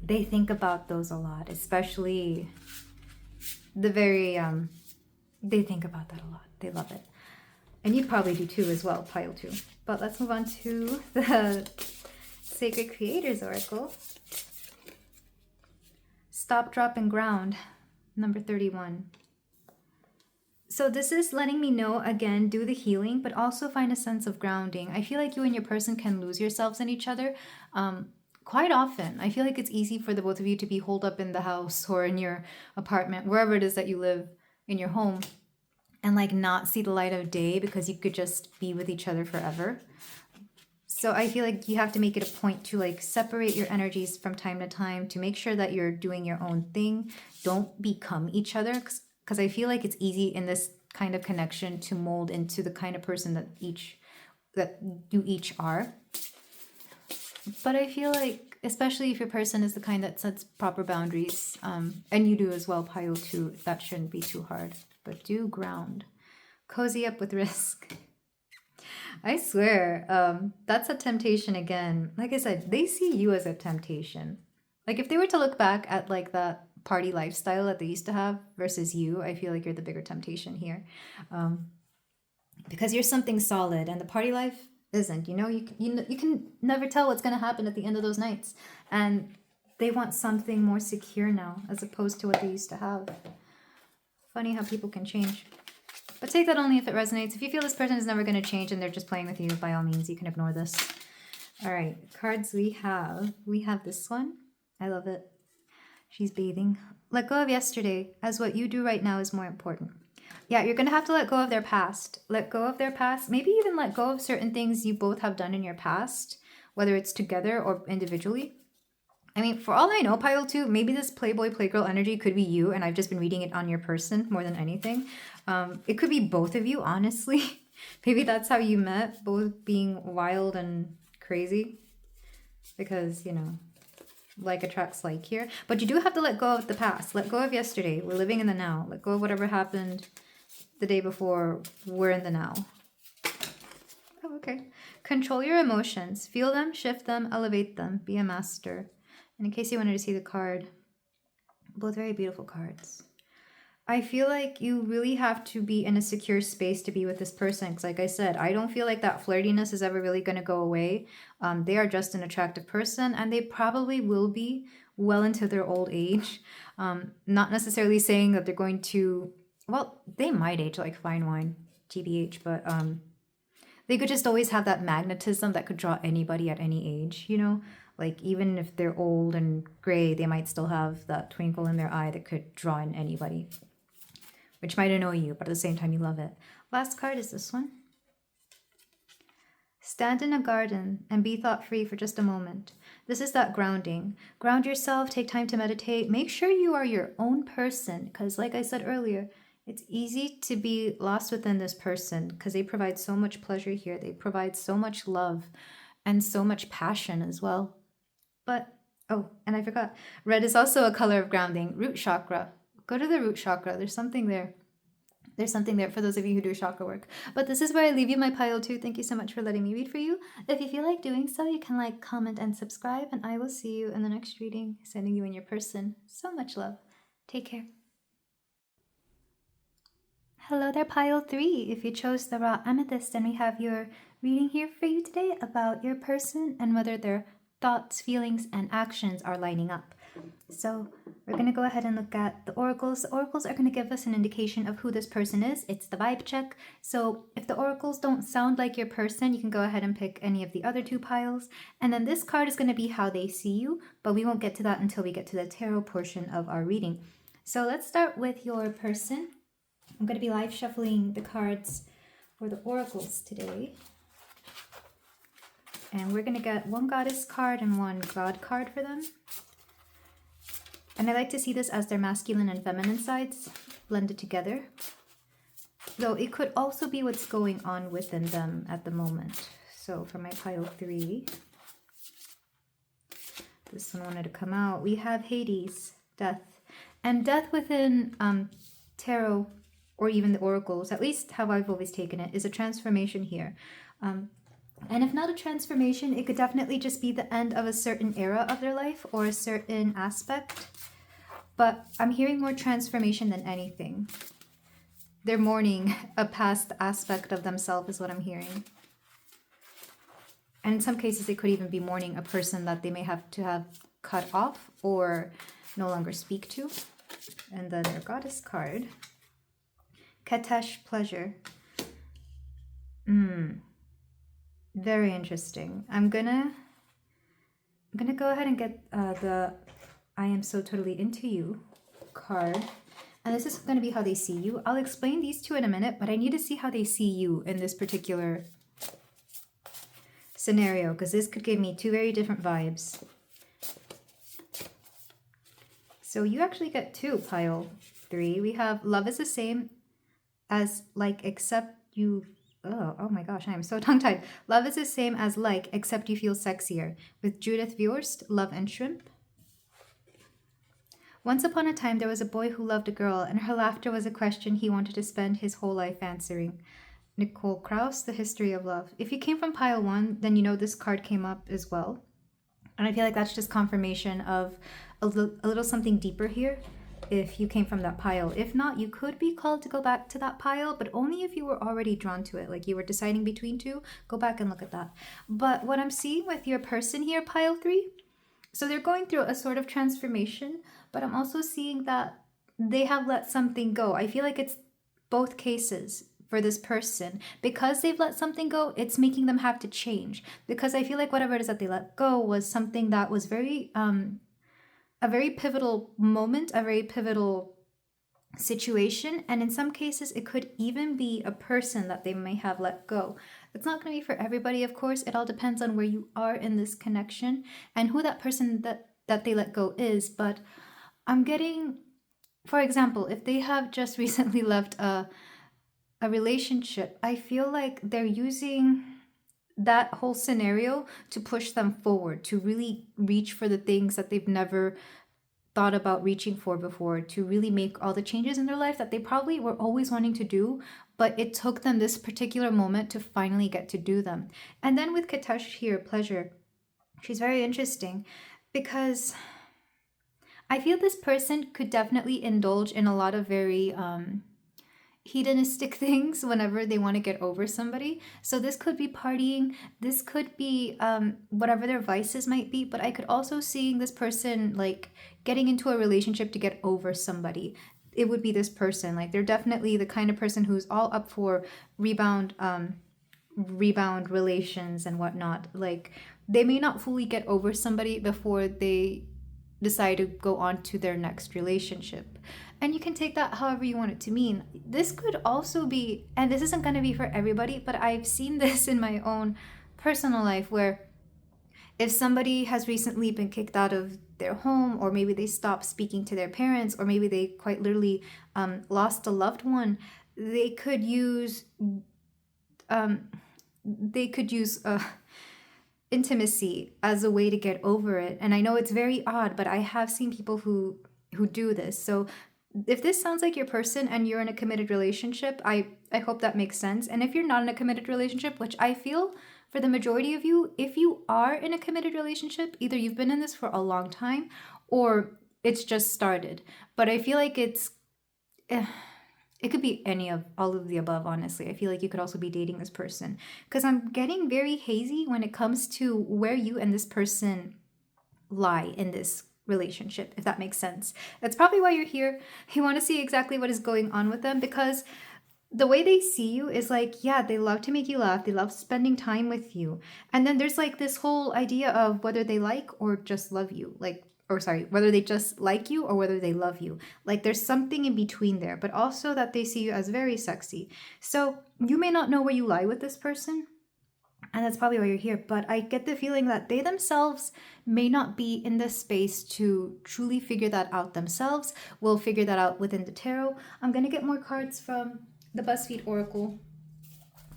They think about those a lot, especially the very, they think about that a lot. They love it. And you probably do too as well, pile 2. But let's move on to the Sacred Creators Oracle. Stop, Drop, and Ground, number 31. So this is letting me know, again, do the healing, but also find a sense of grounding. I feel like you and your person can lose yourselves in each other quite often. I feel like it's easy for the both of you to be holed up in the house or in your apartment, wherever it is that you live in your home, and like not see the light of day because you could just be with each other forever. So I feel like you have to make it a point to like separate your energies from time to time to make sure that you're doing your own thing. Don't become each other, because I feel like it's easy in this kind of connection to mold into the kind of person that you each are. But I feel like, especially if your person is the kind that sets proper boundaries, and you do as well, pile 2, that shouldn't be too hard. But do ground. Cozy up with risk. I swear, that's a temptation again. Like I said, they see you as a temptation. Like if they were to look back at like that party lifestyle that they used to have versus you, I feel like you're the bigger temptation here. Because you're something solid and the party life isn't. You can never tell what's going to happen at the end of those nights. And they want something more secure now as opposed to what they used to have. Funny how people can change. But take that only if it resonates. If you feel this person is never going to change and they're just playing with you, by all means, you can ignore this. All right, cards we have this one. I love it. She's bathing. Let go of yesterday, as what you do right now is more important. Yeah, you're going to have to let go of their past. Let go of their past. Maybe even let go of certain things you both have done in your past, whether it's together or individually. I mean, for all I know, Pile 2, maybe this Playboy Playgirl energy could be you, and I've just been reading it on your person more than anything. It could be both of you, honestly. Maybe that's how you met, both being wild and crazy. Because, you know, like attracts like here. But you do have to let go of the past. Let go of yesterday. We're living in the now. Let go of whatever happened the day before. We're in the now. Oh, okay. Control your emotions. Feel them, shift them, elevate them. Be a master. And in case you wanted to see the card, both very beautiful cards. I feel like you really have to be in a secure space to be with this person. Because like I said, I don't feel like that flirtiness is ever really going to go away. They are just an attractive person, and they probably will be well into their old age. Not necessarily saying that they're going to, well, they might age like fine wine, TBH, but they could just always have that magnetism that could draw anybody at any age, you know? Like, even if they're old and gray, they might still have that twinkle in their eye that could draw in anybody, which might annoy you, but at the same time, you love it. Last card is this one. Stand in a garden and be thought-free for just a moment. This is that grounding. Ground yourself, take time to meditate. Make sure you are your own person, because like I said earlier, it's easy to be lost within this person because they provide so much pleasure here. They provide so much love and so much passion as well. But, oh, and I forgot. Red is also a color of grounding. Root chakra. Go to the root chakra. There's something there. There's something there for those of you who do chakra work. But this is where I leave you my pile 2. Thank you so much for letting me read for you. If you feel like doing so, you can like, comment, and subscribe. And I will see you in the next reading, sending you in your person. So much love. Take care. Hello there, pile 3. If you chose the raw amethyst, and we have your reading here for you today about your person and whether their thoughts, feelings, and actions are lining up. So we're going to go ahead and look at the oracles. The oracles are going to give us an indication of who this person is. It's the vibe check. So if the oracles don't sound like your person, you can go ahead and pick any of the other 2 piles. And then this card is going to be how they see you, but we won't get to that until we get to the tarot portion of our reading. So let's start with your person. I'm going to be live shuffling the cards for the oracles today. And we're going to get 1 goddess card and 1 god card for them. And I like to see this as their masculine and feminine sides blended together. Though it could also be what's going on within them at the moment. So for my pile 3, this one wanted to come out. We have Hades, death. And death within tarot, or even the oracles, at least how I've always taken it, is a transformation here. And if not a transformation, it could definitely just be the end of a certain era of their life or a certain aspect. But I'm hearing more transformation than anything. They're mourning a past aspect of themselves is what I'm hearing. And in some cases, it could even be mourning a person that they may have to have cut off or no longer speak to. And then their goddess card. Katesh, pleasure. Very interesting. I'm gonna go ahead and get the I am so totally into you card. And this is going to be how they see you. I'll explain these 2 in a minute, but I need to see how they see you in this particular scenario, because this could give me 2 very different vibes. So you actually get 2, pile 3. We have love is the same as like, except you... Oh my gosh, I am so tongue-tied. Love is the same as like, except you feel sexier. With Judith Viorst, love and shrimp. Once upon a time, there was a boy who loved a girl, and her laughter was a question he wanted to spend his whole life answering. Nicole Krauss, The History of Love. If you came from pile 1, then you know this card came up as well. And I feel like that's just confirmation of a little something deeper here. If you came from that pile. If not, you could be called to go back to that pile, but only if you were already drawn to it, like you were deciding between 2. Go back and look at that. But what I'm seeing with your person here, pile 3, so they're going through a sort of transformation, but I'm also seeing that they have let something go. I feel like it's both cases for this person. Because they've let something go, it's making them have to change. Because I feel like whatever it is that they let go was something that was very... a very pivotal moment, a very pivotal situation, and in some cases it could even be a person that they may have let go. It's not going to be for everybody, of course. It all depends on where you are in this connection and who that person that they let go is. But I'm getting, for example, if they have just recently left a relationship, I feel like they're using that whole scenario to push them forward, to really reach for the things that they've never thought about reaching for before, to really make all the changes in their life that they probably were always wanting to do, but it took them this particular moment to finally get to do them. And then with Kitesh here, pleasure, she's very interesting because I feel this person could definitely indulge in a lot of very hedonistic things whenever they want to get over somebody. So this could be partying, this could be whatever their vices might be, but I could also see this person like getting into a relationship to get over somebody. It would be this person. Like they're definitely the kind of person who's all up for rebound relations and whatnot. Like they may not fully get over somebody before they decide to go on to their next relationship. And you can take that however you want it to mean. This could also be, and this isn't going to be for everybody, but I've seen this in my own personal life where if somebody has recently been kicked out of their home, or maybe they stopped speaking to their parents, or maybe they quite literally lost a loved one, they could use intimacy as a way to get over it. And I know it's very odd, but I have seen people who do this. So if this sounds like your person and you're in a committed relationship, I hope that makes sense. And if you're not in a committed relationship, which I feel for the majority of you, if you are in a committed relationship, either you've been in this for a long time or it's just started. But I feel like it could be any of all of the above, honestly. I feel like you could also be dating this person because I'm getting very hazy when it comes to where you and this person lie in this relationship, if that makes sense. That's probably why you're here. You want to see exactly what is going on with them because the way they see you is like, yeah, they love to make you laugh. They love spending time with you. And then there's like this whole idea of whether they like or just love you. Whether they just like you or whether they love you. Like there's something in between there, but also that they see you as very sexy. So you may not know where you lie with this person, and that's probably why you're here, but I get the feeling that they themselves may not be in the space to truly figure that out themselves. We'll figure that out within the tarot. I'm going to get more cards from the BuzzFeed Oracle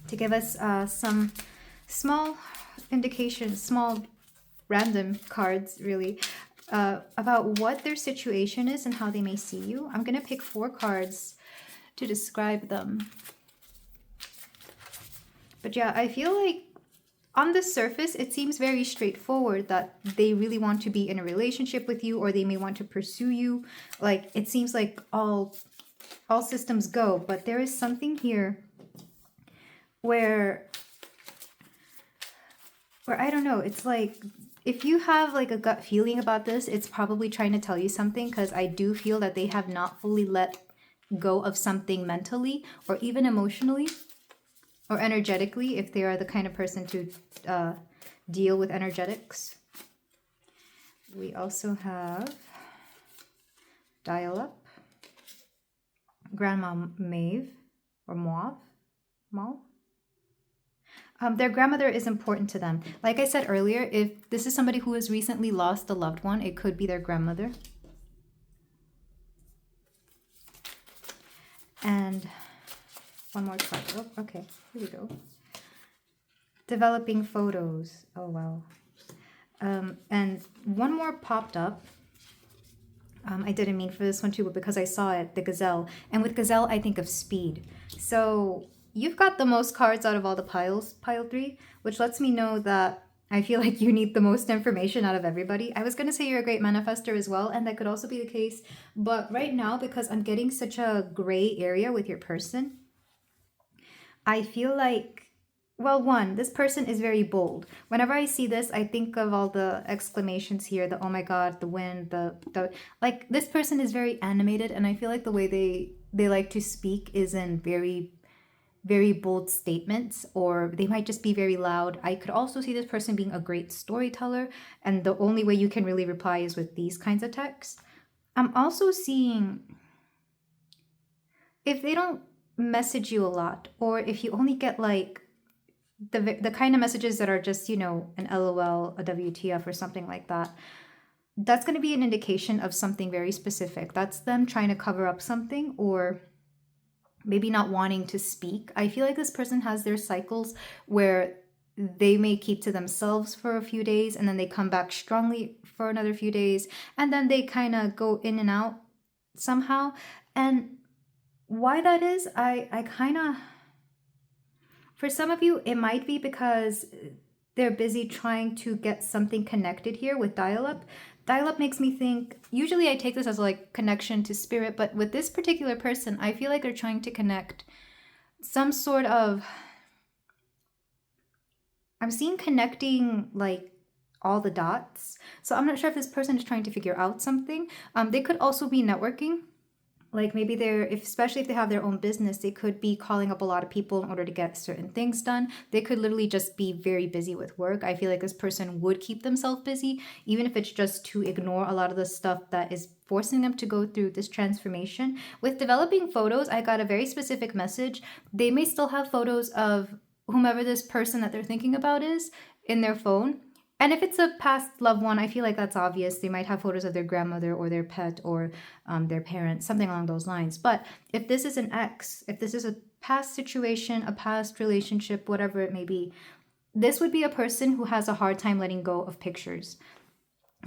to give us some small indications, small random cards, really, about what their situation is and how they may see you. I'm going to pick 4 cards to describe them. But yeah, I feel like on the surface, it seems very straightforward that they really want to be in a relationship with you, or they may want to pursue you. Like, it seems like all systems go, but there is something here where I don't know, it's like, if you have like a gut feeling about this, it's probably trying to tell you something, because I do feel that they have not fully let go of something mentally or even emotionally or energetically, if they are the kind of person to deal with energetics. We also have Dial Up, Grandma Maeve, or Mauve. Their grandmother is important to them. Like I said earlier, if this is somebody who has recently lost a loved one, it could be their grandmother. And one more card. Oh, okay, here we go. Developing photos. Oh, wow. And one more popped up. I didn't mean for this one too, but because I saw it, the gazelle. And with gazelle, I think of speed. So you've got the most cards out of all the piles, pile 3, which lets me know that I feel like you need the most information out of everybody. I was going to say you're a great manifester as well, and that could also be the case. But right now, because I'm getting such a gray area with your person, I feel like, well, one, this person is very bold. Whenever I see this, I think of all the exclamations here, the oh my god, the wind, the like, this person is very animated, and I feel like the way they like to speak is in very, very bold statements, or they might just be very loud. I could also see this person being a great storyteller, and the only way you can really reply is with these kinds of texts. I'm also seeing if they don't message you a lot, or if you only get like the kind of messages that are just, you know, an LOL, a WTF, or something like that, that's going to be an indication of something very specific. That's them trying to cover up something, or maybe not wanting to speak. I feel like this person has their cycles where they may keep to themselves for a few days and then they come back strongly for another few days, and then they kind of go in and out somehow. And why that is, I kind of, for some of you, it might be because they're busy trying to get something connected here with dial-up. Dial-up makes me think, usually I take this as like connection to spirit, but with this particular person, I feel like they're trying to connect some sort of, I'm seeing connecting like all the dots. So I'm not sure if this person is trying to figure out something. They could also be networking. Like maybe especially if they have their own business, they could be calling up a lot of people in order to get certain things done. They could literally just be very busy with work. I feel like this person would keep themselves busy, even if it's just to ignore a lot of the stuff that is forcing them to go through this transformation. With developing photos, I got a very specific message. They may still have photos of whomever this person that they're thinking about is in their phone. And if it's a past loved one, I feel like that's obvious. They might have photos of their grandmother or their pet or their parents, something along those lines. But if this is an ex, if this is a past situation, a past relationship, whatever it may be, this would be a person who has a hard time letting go of pictures.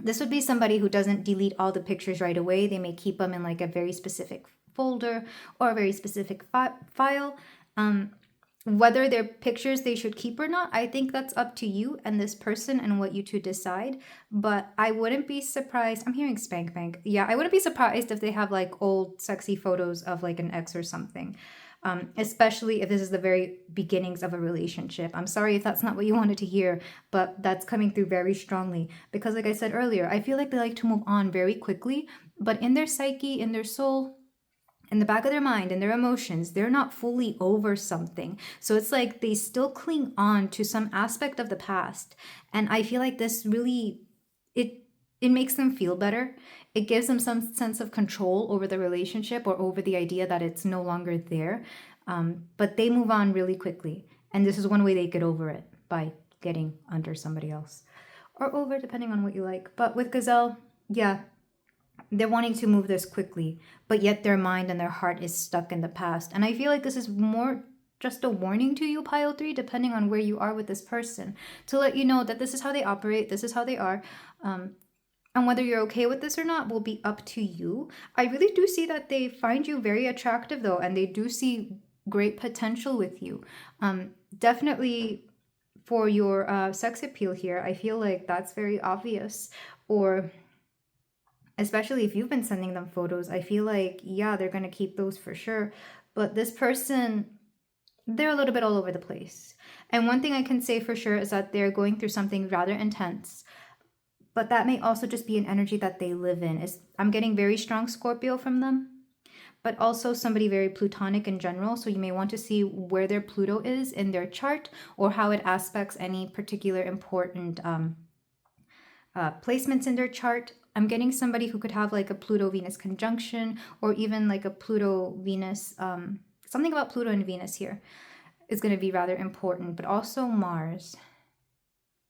This would be somebody who doesn't delete all the pictures right away. They may keep them in like a very specific folder or a very specific file. Whether they're pictures they should keep or not, I think that's up to you and this person and what you two decide. But I wouldn't be surprised. I'm hearing spank bank. Yeah, I wouldn't be surprised if they have like old sexy photos of like an ex or something. Especially if this is the very beginnings of a relationship. I'm sorry if that's not what you wanted to hear, but that's coming through very strongly. Because like I said earlier, I feel like they like to move on very quickly, but in their psyche, in their soul, in the back of their mind and their emotions, they're not fully over something. So it's like they still cling on to some aspect of the past. And I feel like this really, it makes them feel better. It gives them some sense of control over the relationship or over the idea that it's no longer there. But they move on really quickly. And this is one way they get over it, by getting under somebody else. Or over, depending on what you like. But with Gazelle, yeah, they're wanting to move this quickly, but yet their mind and their heart is stuck in the past. And I feel like this is more just a warning to you, pile 3, depending on where you are with this person, to let you know that this is how they operate, this is how they are. And whether you're okay with this or not will be up to you. I really do see that they find you very attractive, though, and they do see great potential with you. Definitely for your sex appeal here, I feel like that's very obvious. Or especially if you've been sending them photos, I feel like, yeah, they're going to keep those for sure. But this person, they're a little bit all over the place. And one thing I can say for sure is that they're going through something rather intense. But that may also just be an energy that they live in. I'm getting very strong Scorpio from them, but also somebody very Plutonic in general. So you may want to see where their Pluto is in their chart, or how it aspects any particular important placements in their chart. I'm getting somebody who could have like a Pluto-Venus conjunction, or even like a Pluto-Venus, something about Pluto and Venus here is going to be rather important, but also Mars.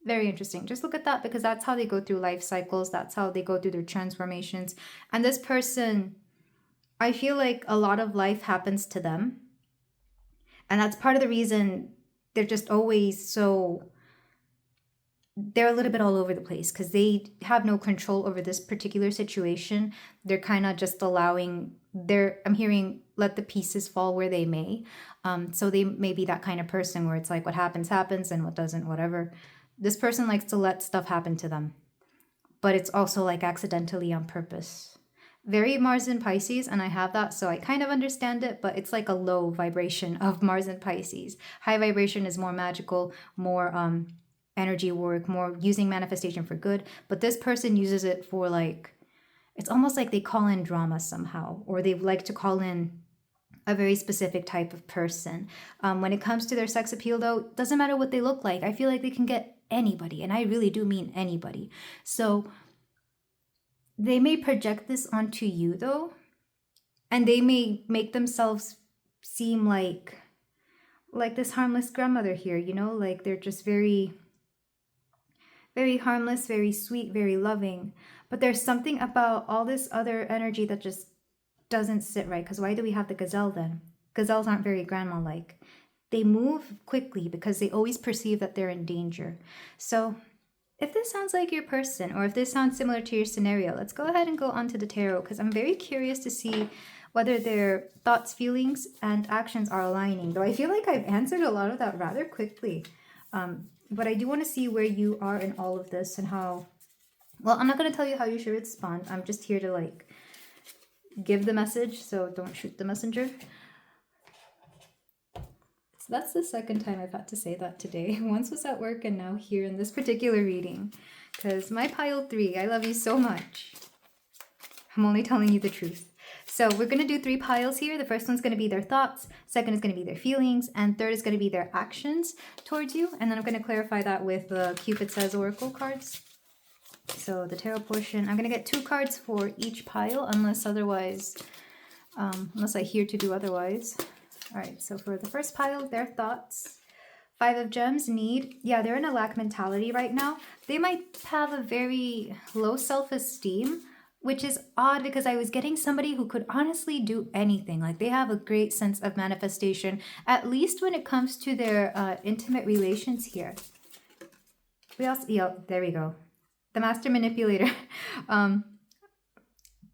Very interesting. Just look at that, because that's how they go through life cycles. That's how they go through their transformations. And this person, I feel like a lot of life happens to them. And that's part of the reason they're just always so, they're a little bit all over the place, because they have no control over this particular situation. They're kind of just allowing I'm hearing, let the pieces fall where they may. So they may be that kind of person where it's like, what happens, happens, and what doesn't, whatever. This person likes to let stuff happen to them, but it's also like accidentally on purpose. Very Mars in Pisces, and I have that, so I kind of understand it, but it's like a low vibration of Mars in Pisces. High vibration is more magical, more energy work, more using manifestation for good, but this person uses it for like, it's almost like they call in drama somehow, or they like to call in a very specific type of person. When it comes to their sex appeal, though, it doesn't matter what they look like. I feel like they can get anybody, and I really do mean anybody. So they may project this onto you, though, And they may make themselves seem like this harmless grandmother here, you know, like they're just very, very harmless, very sweet, very loving. But there's something about all this other energy that just doesn't sit right. Because why do we have the gazelle then? Gazelles aren't very grandma-like. They move quickly because they always perceive that they're in danger. So if this sounds like your person, or if this sounds similar to your scenario, let's go ahead and go on to the tarot, because I'm very curious to see whether their thoughts, feelings, and actions are aligning. Though I feel like I've answered a lot of that rather quickly. But I do want to see where you are in all of this and how... Well, I'm not going to tell you how you should respond. I'm just here to like give the message, so don't shoot the messenger. So that's the second time I've had to say that today. Once was at work and now here in this particular reading. Because my pile 3, I love you so much. I'm only telling you the truth. So we're going to do 3 piles here. The first one's going to be their thoughts. Second is going to be their feelings. And third is going to be their actions towards you. And then I'm going to clarify that with the Cupid Says Oracle cards. So the tarot portion, I'm going to get 2 cards for each pile unless otherwise, unless I hear to do otherwise. All right, so for the first pile, their thoughts. 5 of Gems, need. Yeah, they're in a lack mentality right now. They might have a very low self-esteem, which is odd because I was getting somebody who could honestly do anything. Like they have a great sense of manifestation, at least when it comes to their intimate relations here. We also, yeah, there we go. The Master Manipulator.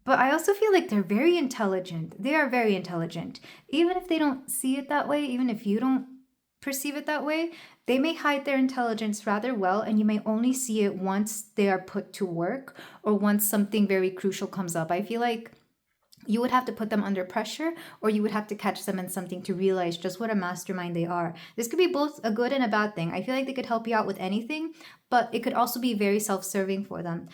But I also feel like they're very intelligent. They are very intelligent. Even if they don't see it that way, even if you don't perceive it that way, they may hide their intelligence rather well, and you may only see it once they are put to work or once something very crucial comes up. I feel like you would have to put them under pressure, or you would have to catch them in something to realize just what a mastermind they are. This could be both a good and a bad thing. I feel like they could help you out with anything, but it could also be very self-serving for them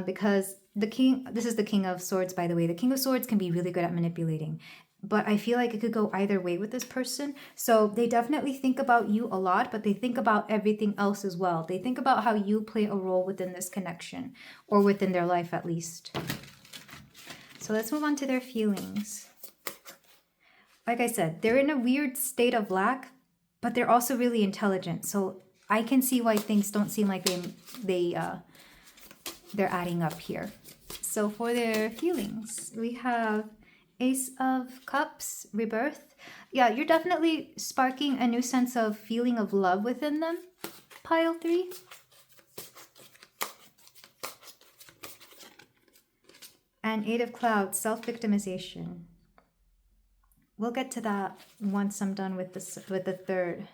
because this is the King of Swords, by the way. The King of Swords can be really good at manipulating, but I feel like it could go either way with this person. So they definitely think about you a lot, but they think about everything else as well. They think about how you play a role within this connection, or within their life at least. So let's move on to their feelings. Like I said, they're in a weird state of lack, but they're also really intelligent. So I can see why things don't seem like they're adding up here. So for their feelings, we have Ace of Cups, Rebirth. Yeah, you're definitely sparking a new sense of feeling of love within them. Pile 3. And 8 of Clouds, self-victimization. We'll get to that once I'm done with the third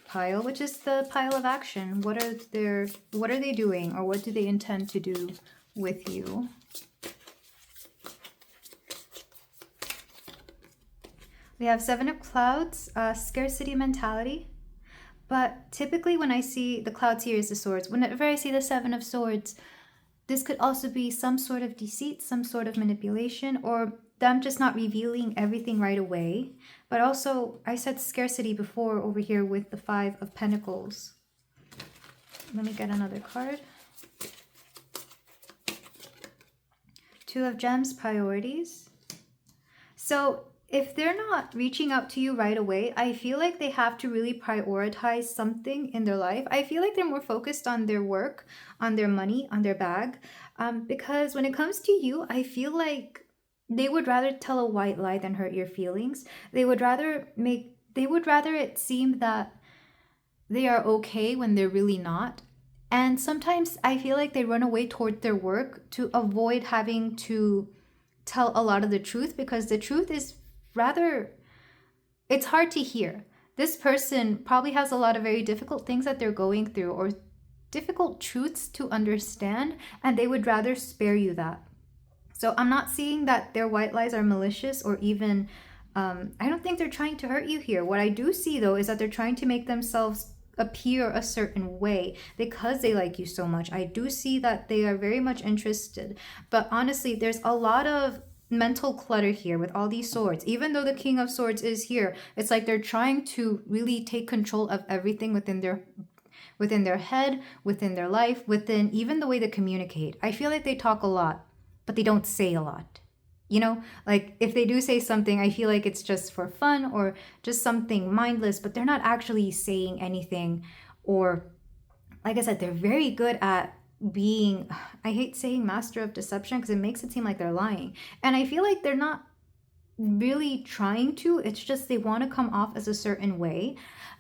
pile, which is the pile of action. What are they doing, or what do they intend to do with you? We have 7 of Clouds, scarcity mentality. But typically when I see the clouds here is the swords. Whenever I see the 7 of Swords, this could also be some sort of deceit, some sort of manipulation, or them just not revealing everything right away. But also, I said scarcity before over here with the 5 of Pentacles. Let me get another card. 2 of Gems, priorities. So if they're not reaching out to you right away, I feel like they have to really prioritize something in their life. I feel like they're more focused on their work, on their money, on their bag. Because when it comes to you, I feel like they would rather tell a white lie than hurt your feelings. They would rather it seem that they are okay when they're really not. And sometimes I feel like they run away toward their work to avoid having to tell a lot of the truth, because the truth is it's hard to hear. This person probably has a lot of very difficult things that they're going through, or difficult truths to understand, and they would rather spare you that. So I'm not seeing that their white lies are malicious, or even, I don't think they're trying to hurt you here. What I do see though is that they're trying to make themselves appear a certain way because they like you so much. I do see that they are very much interested, but honestly, there's a lot of mental clutter here with all these swords. Even though the King of Swords is here, it's like they're trying to really take control of everything within their head, within their life, within even the way they communicate. I feel like they talk a lot. but they don't say a lot. You know, like if they do say something, I feel like it's just for fun or just something mindless, but they're not actually saying anything. Or, like I said, they're very good at being, I hate saying master of deception because it makes it seem like they're lying. And I feel like they're not really trying to, it's just they want to come off as a certain way.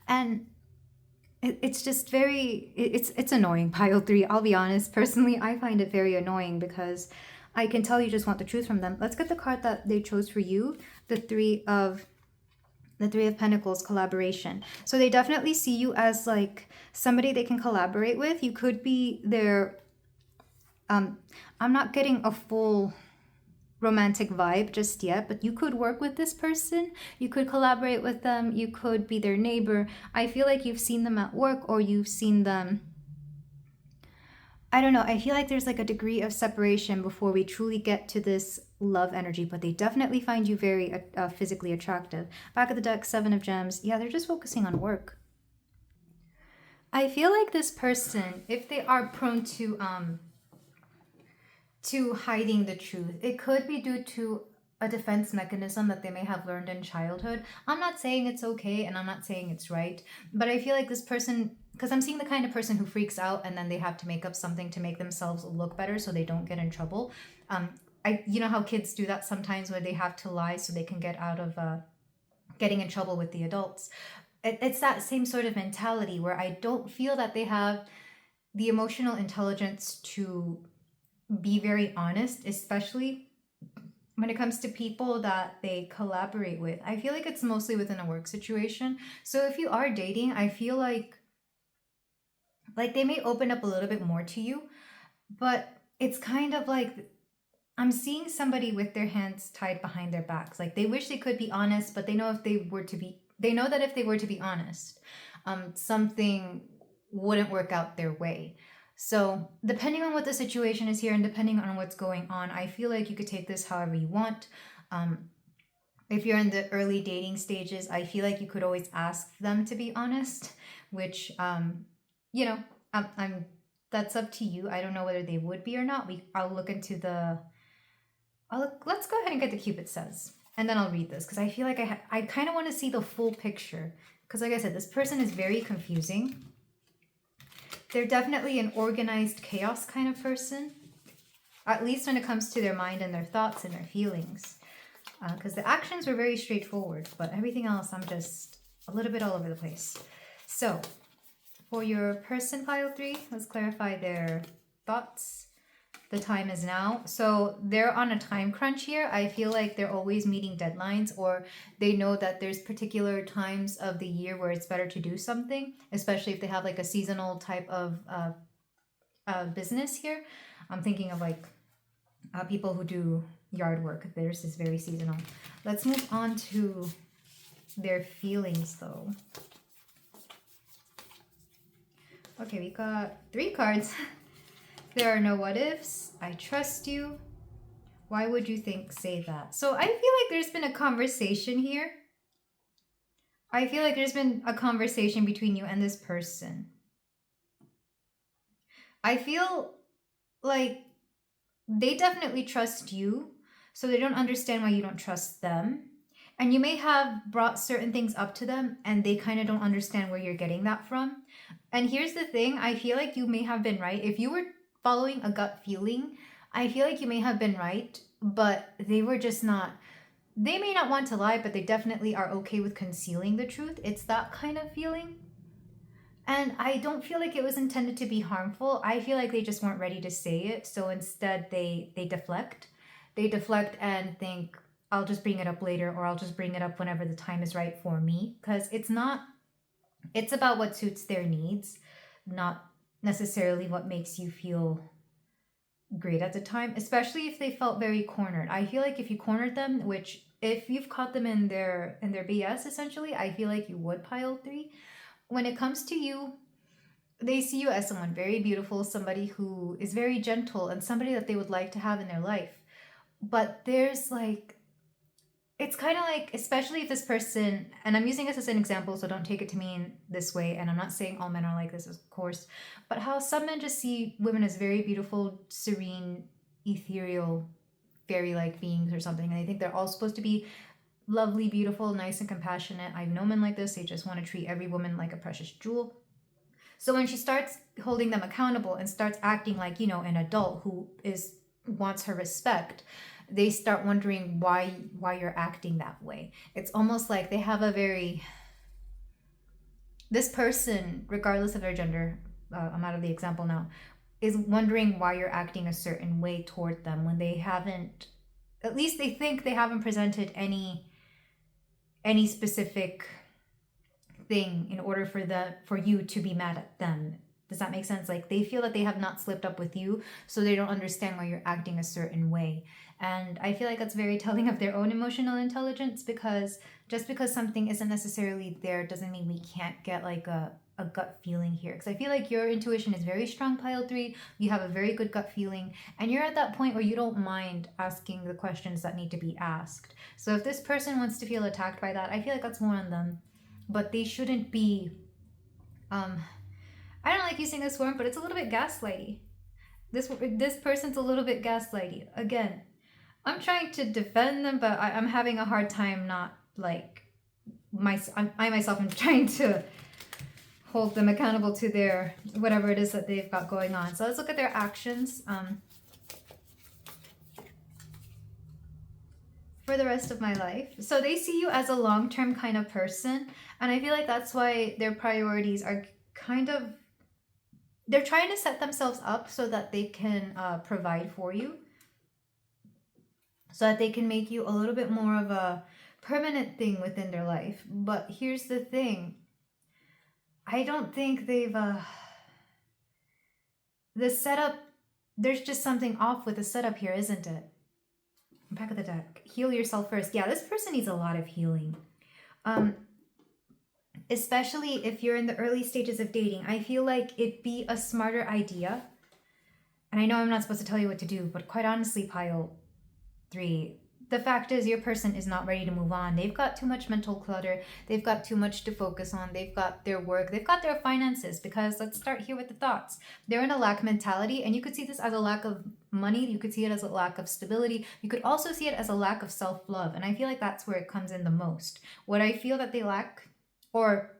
And it's just very, it's annoying, pile three. I'll be honest. Personally, I find it very annoying because I can tell you just want the truth from them. Let's get the card that they chose for you, the Three of Pentacles, collaboration. So they definitely see you as like somebody they can collaborate with. You could be their, I'm not getting a full romantic vibe just yet, but you could work with this person. You could collaborate with them. You could be their neighbor. I feel like you've seen them at work or you've seen them, I don't know. I feel like there's like a degree of separation before we truly get to this love energy, but they definitely find you very physically attractive. Back of the deck, Seven of Gems. Yeah, they're just focusing on work. I feel like this person, if they are prone to hiding the truth, it could be due to a defense mechanism that they may have learned in childhood. I'm not saying it's okay and I'm not saying it's right, but I feel like this person, because I'm seeing the kind of person who freaks out and then they have to make up something to make themselves look better so they don't get in trouble. You know how kids do that sometimes where they have to lie so they can get out of getting in trouble with the adults. It's that same sort of mentality where I don't feel that they have the emotional intelligence to be very honest, especially when it comes to people that they collaborate with. I feel like it's mostly within a work situation. So if you are dating, I feel like they may open up a little bit more to you, but it's kind of like I'm seeing somebody with their hands tied behind their backs. Like they wish they could be honest, but they know they know that if they were to be honest, something wouldn't work out their way. So depending on what the situation is here and depending on what's going on, I feel like you could take this however you want. If you're in the early dating stages, I feel like you could always ask them to be honest, which, you know, I'm that's up to you. I don't know whether they would be or not. I'll look into the. Let's go ahead and get the Cupid says, and then I'll read this because I feel like I kind of want to see the full picture because, like I said, this person is very confusing. They're definitely an organized chaos kind of person, at least when it comes to their mind and their thoughts and their feelings. Because the actions were very straightforward, but everything else, I'm just a little bit all over the place. So, for your person, pile three, let's clarify their thoughts. The time is now. So they're on a time crunch here. I feel like they're always meeting deadlines, or they know that there's particular times of the year where it's better to do something, especially if they have like a seasonal type of business here. I'm thinking of like people who do yard work. Theirs is very seasonal. Let's move on to their feelings though. Okay, we got 3 cards. There are no what ifs. I trust you. Why would you say that? So I feel like there's been a conversation here. I feel like there's been a conversation between you and this person. I feel like they definitely trust you, so they don't understand why you don't trust them. And you may have brought certain things up to them and they kind of don't understand where you're getting that from. And here's the thing, I feel like you may have been right. If you were following a gut feeling, I feel like you may have been right, but they were just not. They may not want to lie, but they definitely are okay with concealing the truth. It's that kind of feeling. And I don't feel like it was intended to be harmful. I feel like they just weren't ready to say it. So instead they deflect. They deflect and think, I'll just bring it up later, or I'll just bring it up whenever the time is right for me. Because it's about what suits their needs, not necessarily what makes you feel great at the time, especially if they felt very cornered. I feel like if you cornered them, which if you've caught them in their BS, essentially, I feel like you would, pile three. When it comes to you, they see you as someone very beautiful, somebody who is very gentle, and somebody that they would like to have in their life. But there's like, it's kind of like, especially if this person, and I'm using this as an example, so don't take it to mean this way, and I'm not saying all men are like this, of course, but how some men just see women as very beautiful, serene, ethereal fairy-like beings or something, and they think they're all supposed to be lovely, beautiful, nice, and compassionate. I've known men like this. They just want to treat every woman like a precious jewel. So when she starts holding them accountable and starts acting like, an adult who wants her respect, they start wondering why you're acting that way. It's almost like they have this person, regardless of their gender, I'm out of the example now, is wondering why you're acting a certain way toward them when they haven't, at least they think they haven't presented any specific thing in order for you to be mad at them. Does that make sense? Like, they feel that they have not slipped up with you, so they don't understand why you're acting a certain way. And I feel like that's very telling of their own emotional intelligence, because just because something isn't necessarily there doesn't mean we can't get like a gut feeling here. Because I feel like your intuition is very strong, pile 3. You have a very good gut feeling, and you're at that point where you don't mind asking the questions that need to be asked. So if this person wants to feel attacked by that, I feel like that's more on them. But they shouldn't be, I don't like using this word, but it's a little bit gaslighty. This person's a little bit gaslighty. Again, I'm trying to defend them, but I'm having a hard time not, like, I myself am trying to hold them accountable to their, whatever it is that they've got going on. So let's look at their actions. For the rest of my life. So they see you as a long-term kind of person, and I feel like that's why their priorities are they're trying to set themselves up so that they can provide for you, so that they can make you a little bit more of a permanent thing within their life. But here's the thing, I don't think they've the setup, there's just something off with the setup here, isn't it? Back of the deck. Heal yourself first. Yeah, this person needs a lot of healing. Especially if you're in the early stages of dating. I feel like it'd be a smarter idea. And I know I'm not supposed to tell you what to do, but quite honestly, pile 3, the fact is your person is not ready to move on. They've got too much mental clutter. They've got too much to focus on. They've got their work. They've got their finances, because let's start here with the thoughts. They're in a lack mentality, and you could see this as a lack of money. You could see it as a lack of stability. You could also see it as a lack of self-love. And I feel like that's where it comes in the most. What I feel that they lack, or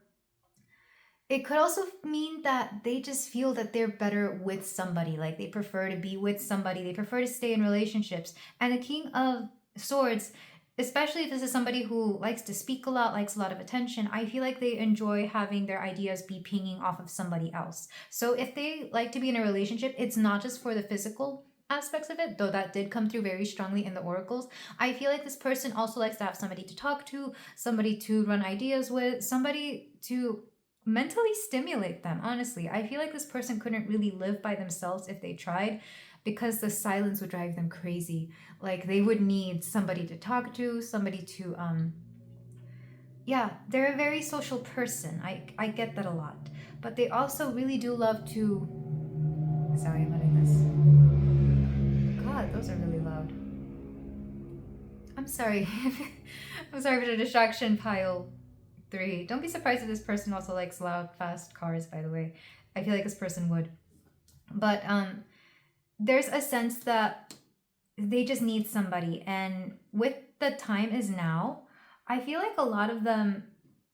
it could also mean that they just feel that they're better with somebody. Like, they prefer to be with somebody. They prefer to stay in relationships. And the King of Swords, especially if this is somebody who likes to speak a lot, likes a lot of attention, I feel like they enjoy having their ideas be pinging off of somebody else. So if they like to be in a relationship, it's not just for the physical aspects of it, though that did come through very strongly in the oracles. I feel like this person also likes to have somebody to talk to, somebody to run ideas with, somebody to mentally stimulate them. Honestly, I feel like this person couldn't really live by themselves if they tried, because the silence would drive them crazy. Like, they would need somebody to talk to, somebody to yeah, they're a very social person. I get that a lot. But they also really do love to, sorry, I'm letting this, god, those are really loud. I'm sorry. I'm sorry for the distraction, pile 3. Don't be surprised if this person also likes loud, fast cars, by the way. I feel like this person would. But there's a sense that they just need somebody. And with the time is now, I feel like a lot of them,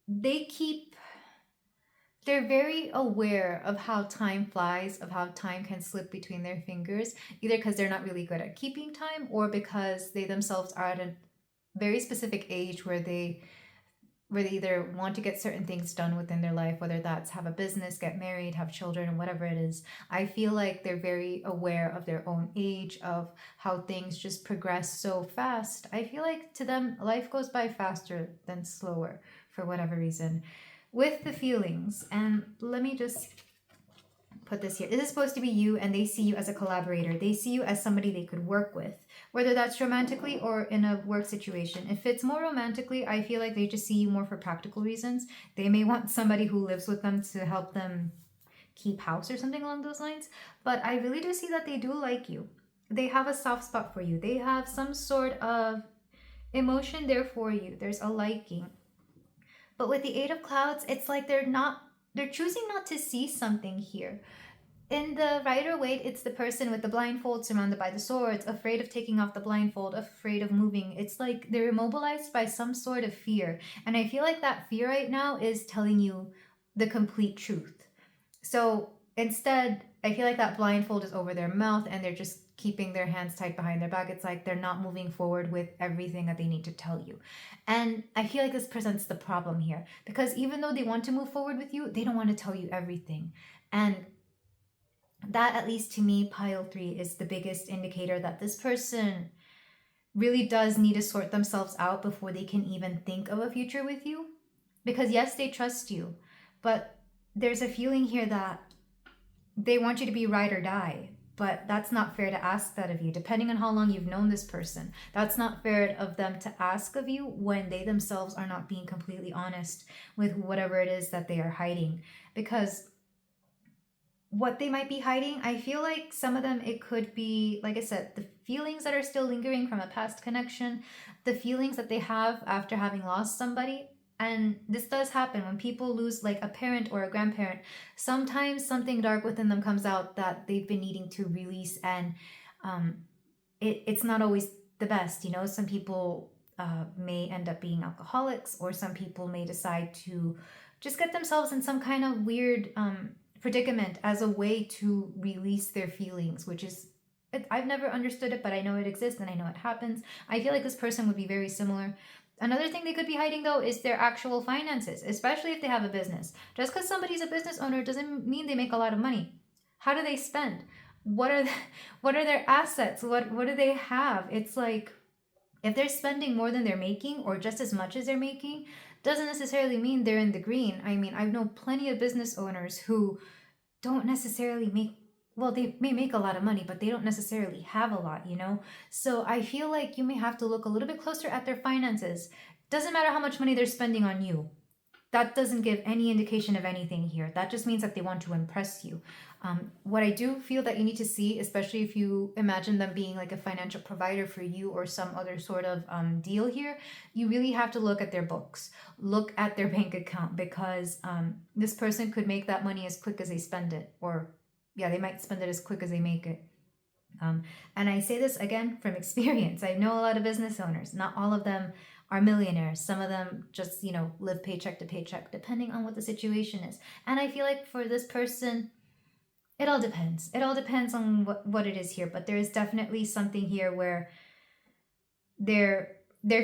they're very aware of how time flies, of how time can slip between their fingers, either because they're not really good at keeping time, or because they themselves are at a very specific age where they either want to get certain things done within their life, whether that's have a business, get married, have children, or whatever it is. I feel like they're very aware of their own age, of how things just progress so fast. I feel like to them, life goes by faster than slower for whatever reason. With the feelings, and let me just put this here. This is supposed to be you, and they see you as a collaborator. They see you as somebody they could work with, whether that's romantically or in a work situation. If it's more romantically, I feel like they just see you more for practical reasons. They may want somebody who lives with them to help them keep house or something along those lines. But I really do see that they do like you. They have a soft spot for you. They have some sort of emotion there for you. There's a liking. But with the 8 of Clouds, it's like they're choosing not to see something here. In the Rider-Waite, it's the person with the blindfold surrounded by the swords, afraid of taking off the blindfold, afraid of moving. It's like they're immobilized by some sort of fear. And I feel like that fear right now is telling you the complete truth. So instead, I feel like that blindfold is over their mouth and they're just keeping their hands tied behind their back. It's like they're not moving forward with everything that they need to tell you. And I feel like this presents the problem here, because even though they want to move forward with you, they don't want to tell you everything. And that, at least to me, pile 3 is the biggest indicator that this person really does need to sort themselves out before they can even think of a future with you. Because yes, they trust you, but there's a feeling here that they want you to be ride or die. But that's not fair to ask that of you, depending on how long you've known this person. That's not fair of them to ask of you when they themselves are not being completely honest with whatever it is that they are hiding. Because what they might be hiding, I feel like some of them, it could be, like I said, the feelings that are still lingering from a past connection, the feelings that they have after having lost somebody. And this does happen when people lose like a parent or a grandparent. Sometimes something dark within them comes out that they've been needing to release, and it's not always the best. You know, some people may end up being alcoholics, or some people may decide to just get themselves in some kind of weird predicament as a way to release their feelings, which is, I've never understood it, but I know it exists and I know it happens. I feel like this person would be very similar. Another thing they could be hiding, though, is their actual finances, especially if they have a business. Just because somebody's a business owner doesn't mean they make a lot of money. How do they spend? What are their assets? What do they have? It's like, if they're spending more than they're making, or just as much as they're making, doesn't necessarily mean they're in the green. I mean, I've known plenty of business owners who don't necessarily make, well, they may make a lot of money, but they don't necessarily have a lot, you know? So I feel like you may have to look a little bit closer at their finances. Doesn't matter how much money they're spending on you. That doesn't give any indication of anything here. That just means that they want to impress you. What I do feel that you need to see, especially if you imagine them being like a financial provider for you or some other sort of deal here, you really have to look at their books. Look at their bank account, because this person could make that money as quick as they spend it. Or, yeah, they might spend it as quick as they make it. And I say this again from experience. I know a lot of business owners. Not all of them are millionaires. Some of them just, live paycheck to paycheck, depending on what the situation is. And I feel like for this person, it all depends. It all depends on what it is here. But there is definitely something here where their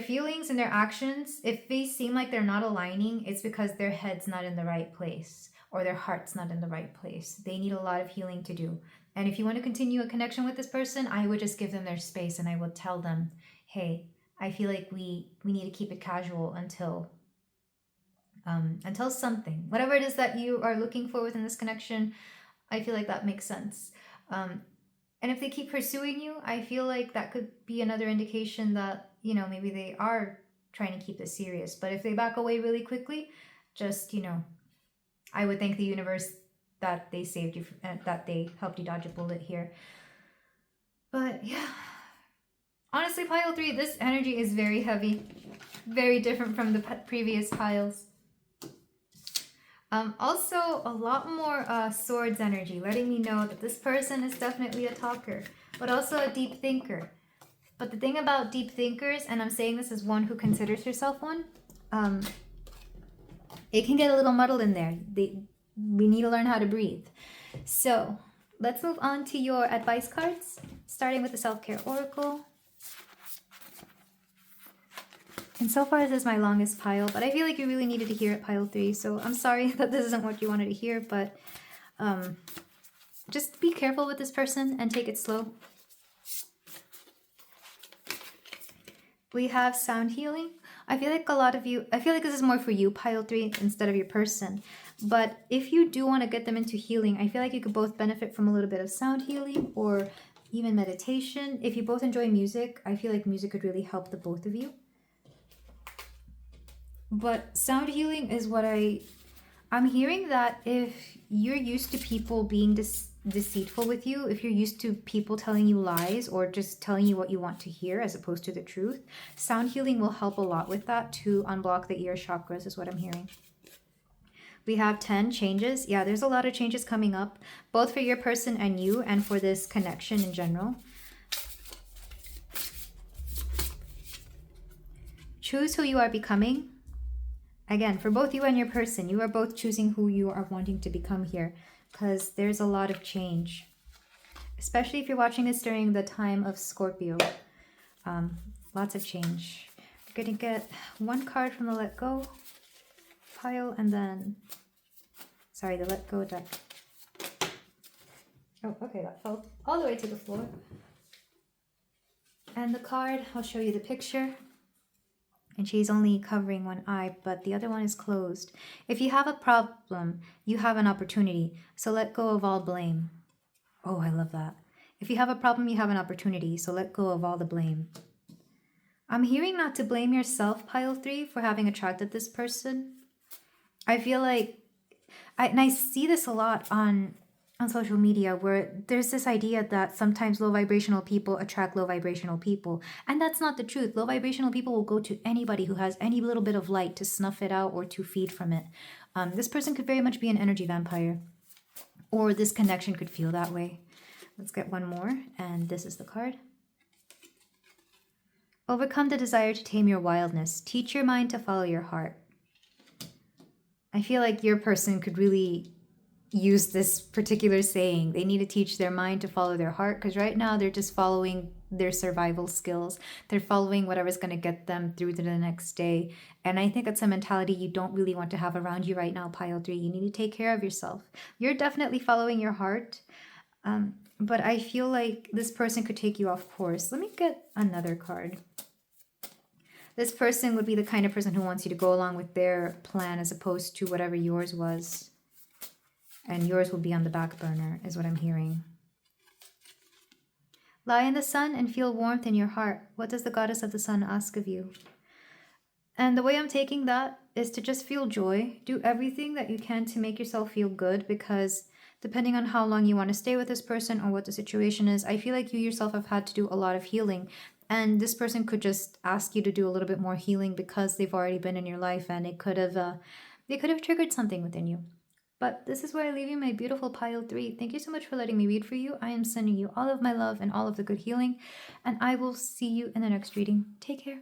feelings and their actions, if they seem like they're not aligning, it's because their head's not in the right place, or their heart's not in the right place. They need a lot of healing to do. And if you want to continue a connection with this person, I would just give them their space, and I would tell them, hey, I feel like we need to keep it casual until something, whatever it is that you are looking for within this connection, I feel like that makes sense. And if they keep pursuing you, I feel like that could be another indication that, maybe they are trying to keep this serious. But if they back away really quickly, just, I would thank the universe that they saved you, that they helped you dodge a bullet here. But yeah, honestly, pile 3, this energy is very heavy, very different from the previous piles. Also, a lot more swords energy, letting me know that this person is definitely a talker, but also a deep thinker. But the thing about deep thinkers, and I'm saying this as one who considers herself one, it can get a little muddled in there. We need to learn how to breathe. So let's move on to your advice cards, starting with the Self-Care Oracle. And so far, this is my longest pile, but I feel like you really needed to hear it, pile 3. So I'm sorry that this isn't what you wanted to hear, but just be careful with this person and take it slow. We have sound healing. I feel like this is more for you, pile 3, instead of your person. But if you do want to get them into healing, I feel like you could both benefit from a little bit of sound healing or even meditation. If you both enjoy music, I feel like music could really help the both of you. But sound healing is what I'm hearing, that if you're used to people being deceitful with you, if you're used to people telling you lies or just telling you what you want to hear as opposed to the truth, sound healing will help a lot with that to unblock the ear chakras, is what I'm hearing. We have 10 changes. Yeah, there's a lot of changes coming up, both for your person and you, and for this connection in general. Choose who you are becoming. Again, for both you and your person, you are both choosing who you are wanting to become here, because there's a lot of change. Especially if you're watching this during the time of Scorpio. Lots of change. We're going to get one card from the Let Go pile, and then, sorry, the Let Go deck. Oh, okay, that fell all the way to the floor. And the card, I'll show you the picture. And she's only covering one eye, but the other one is closed. If you have a problem, you have an opportunity. So let go of all blame. Oh, I love that. If you have a problem, you have an opportunity. So let go of all the blame. I'm hearing not to blame yourself, pile 3, for having attracted this person. I feel like, and I see this a lot on social media, where there's this idea that sometimes low vibrational people attract low vibrational people. And that's not the truth. Low vibrational people will go to anybody who has any little bit of light to snuff it out or to feed from it. This person could very much be an energy vampire, or this connection could feel that way. Let's get one more, and this is the card. Overcome the desire to tame your wildness. Teach your mind to follow your heart. I feel like your person could really use this particular saying. They need to teach their mind to follow their heart, because right now they're just following their survival skills. They're following whatever's going to get them through to the next day. And I think that's a mentality you don't really want to have around you right now, pile 3. You need to take care of yourself. You're definitely following your heart. But I feel like this person could take you off course. Let me get another card. This person would be the kind of person who wants you to go along with their plan as opposed to whatever yours was. And yours will be on the back burner, is what I'm hearing. Lie in the sun and feel warmth in your heart. What does the goddess of the sun ask of you? And the way I'm taking that is to just feel joy. Do everything that you can to make yourself feel good, because depending on how long you want to stay with this person or what the situation is, I feel like you yourself have had to do a lot of healing. And this person could just ask you to do a little bit more healing because they've already been in your life, and they could have triggered something within you. But this is where I leave you, my beautiful pile 3. Thank you so much for letting me read for you. I am sending you all of my love and all of the good healing, and I will see you in the next reading. Take care.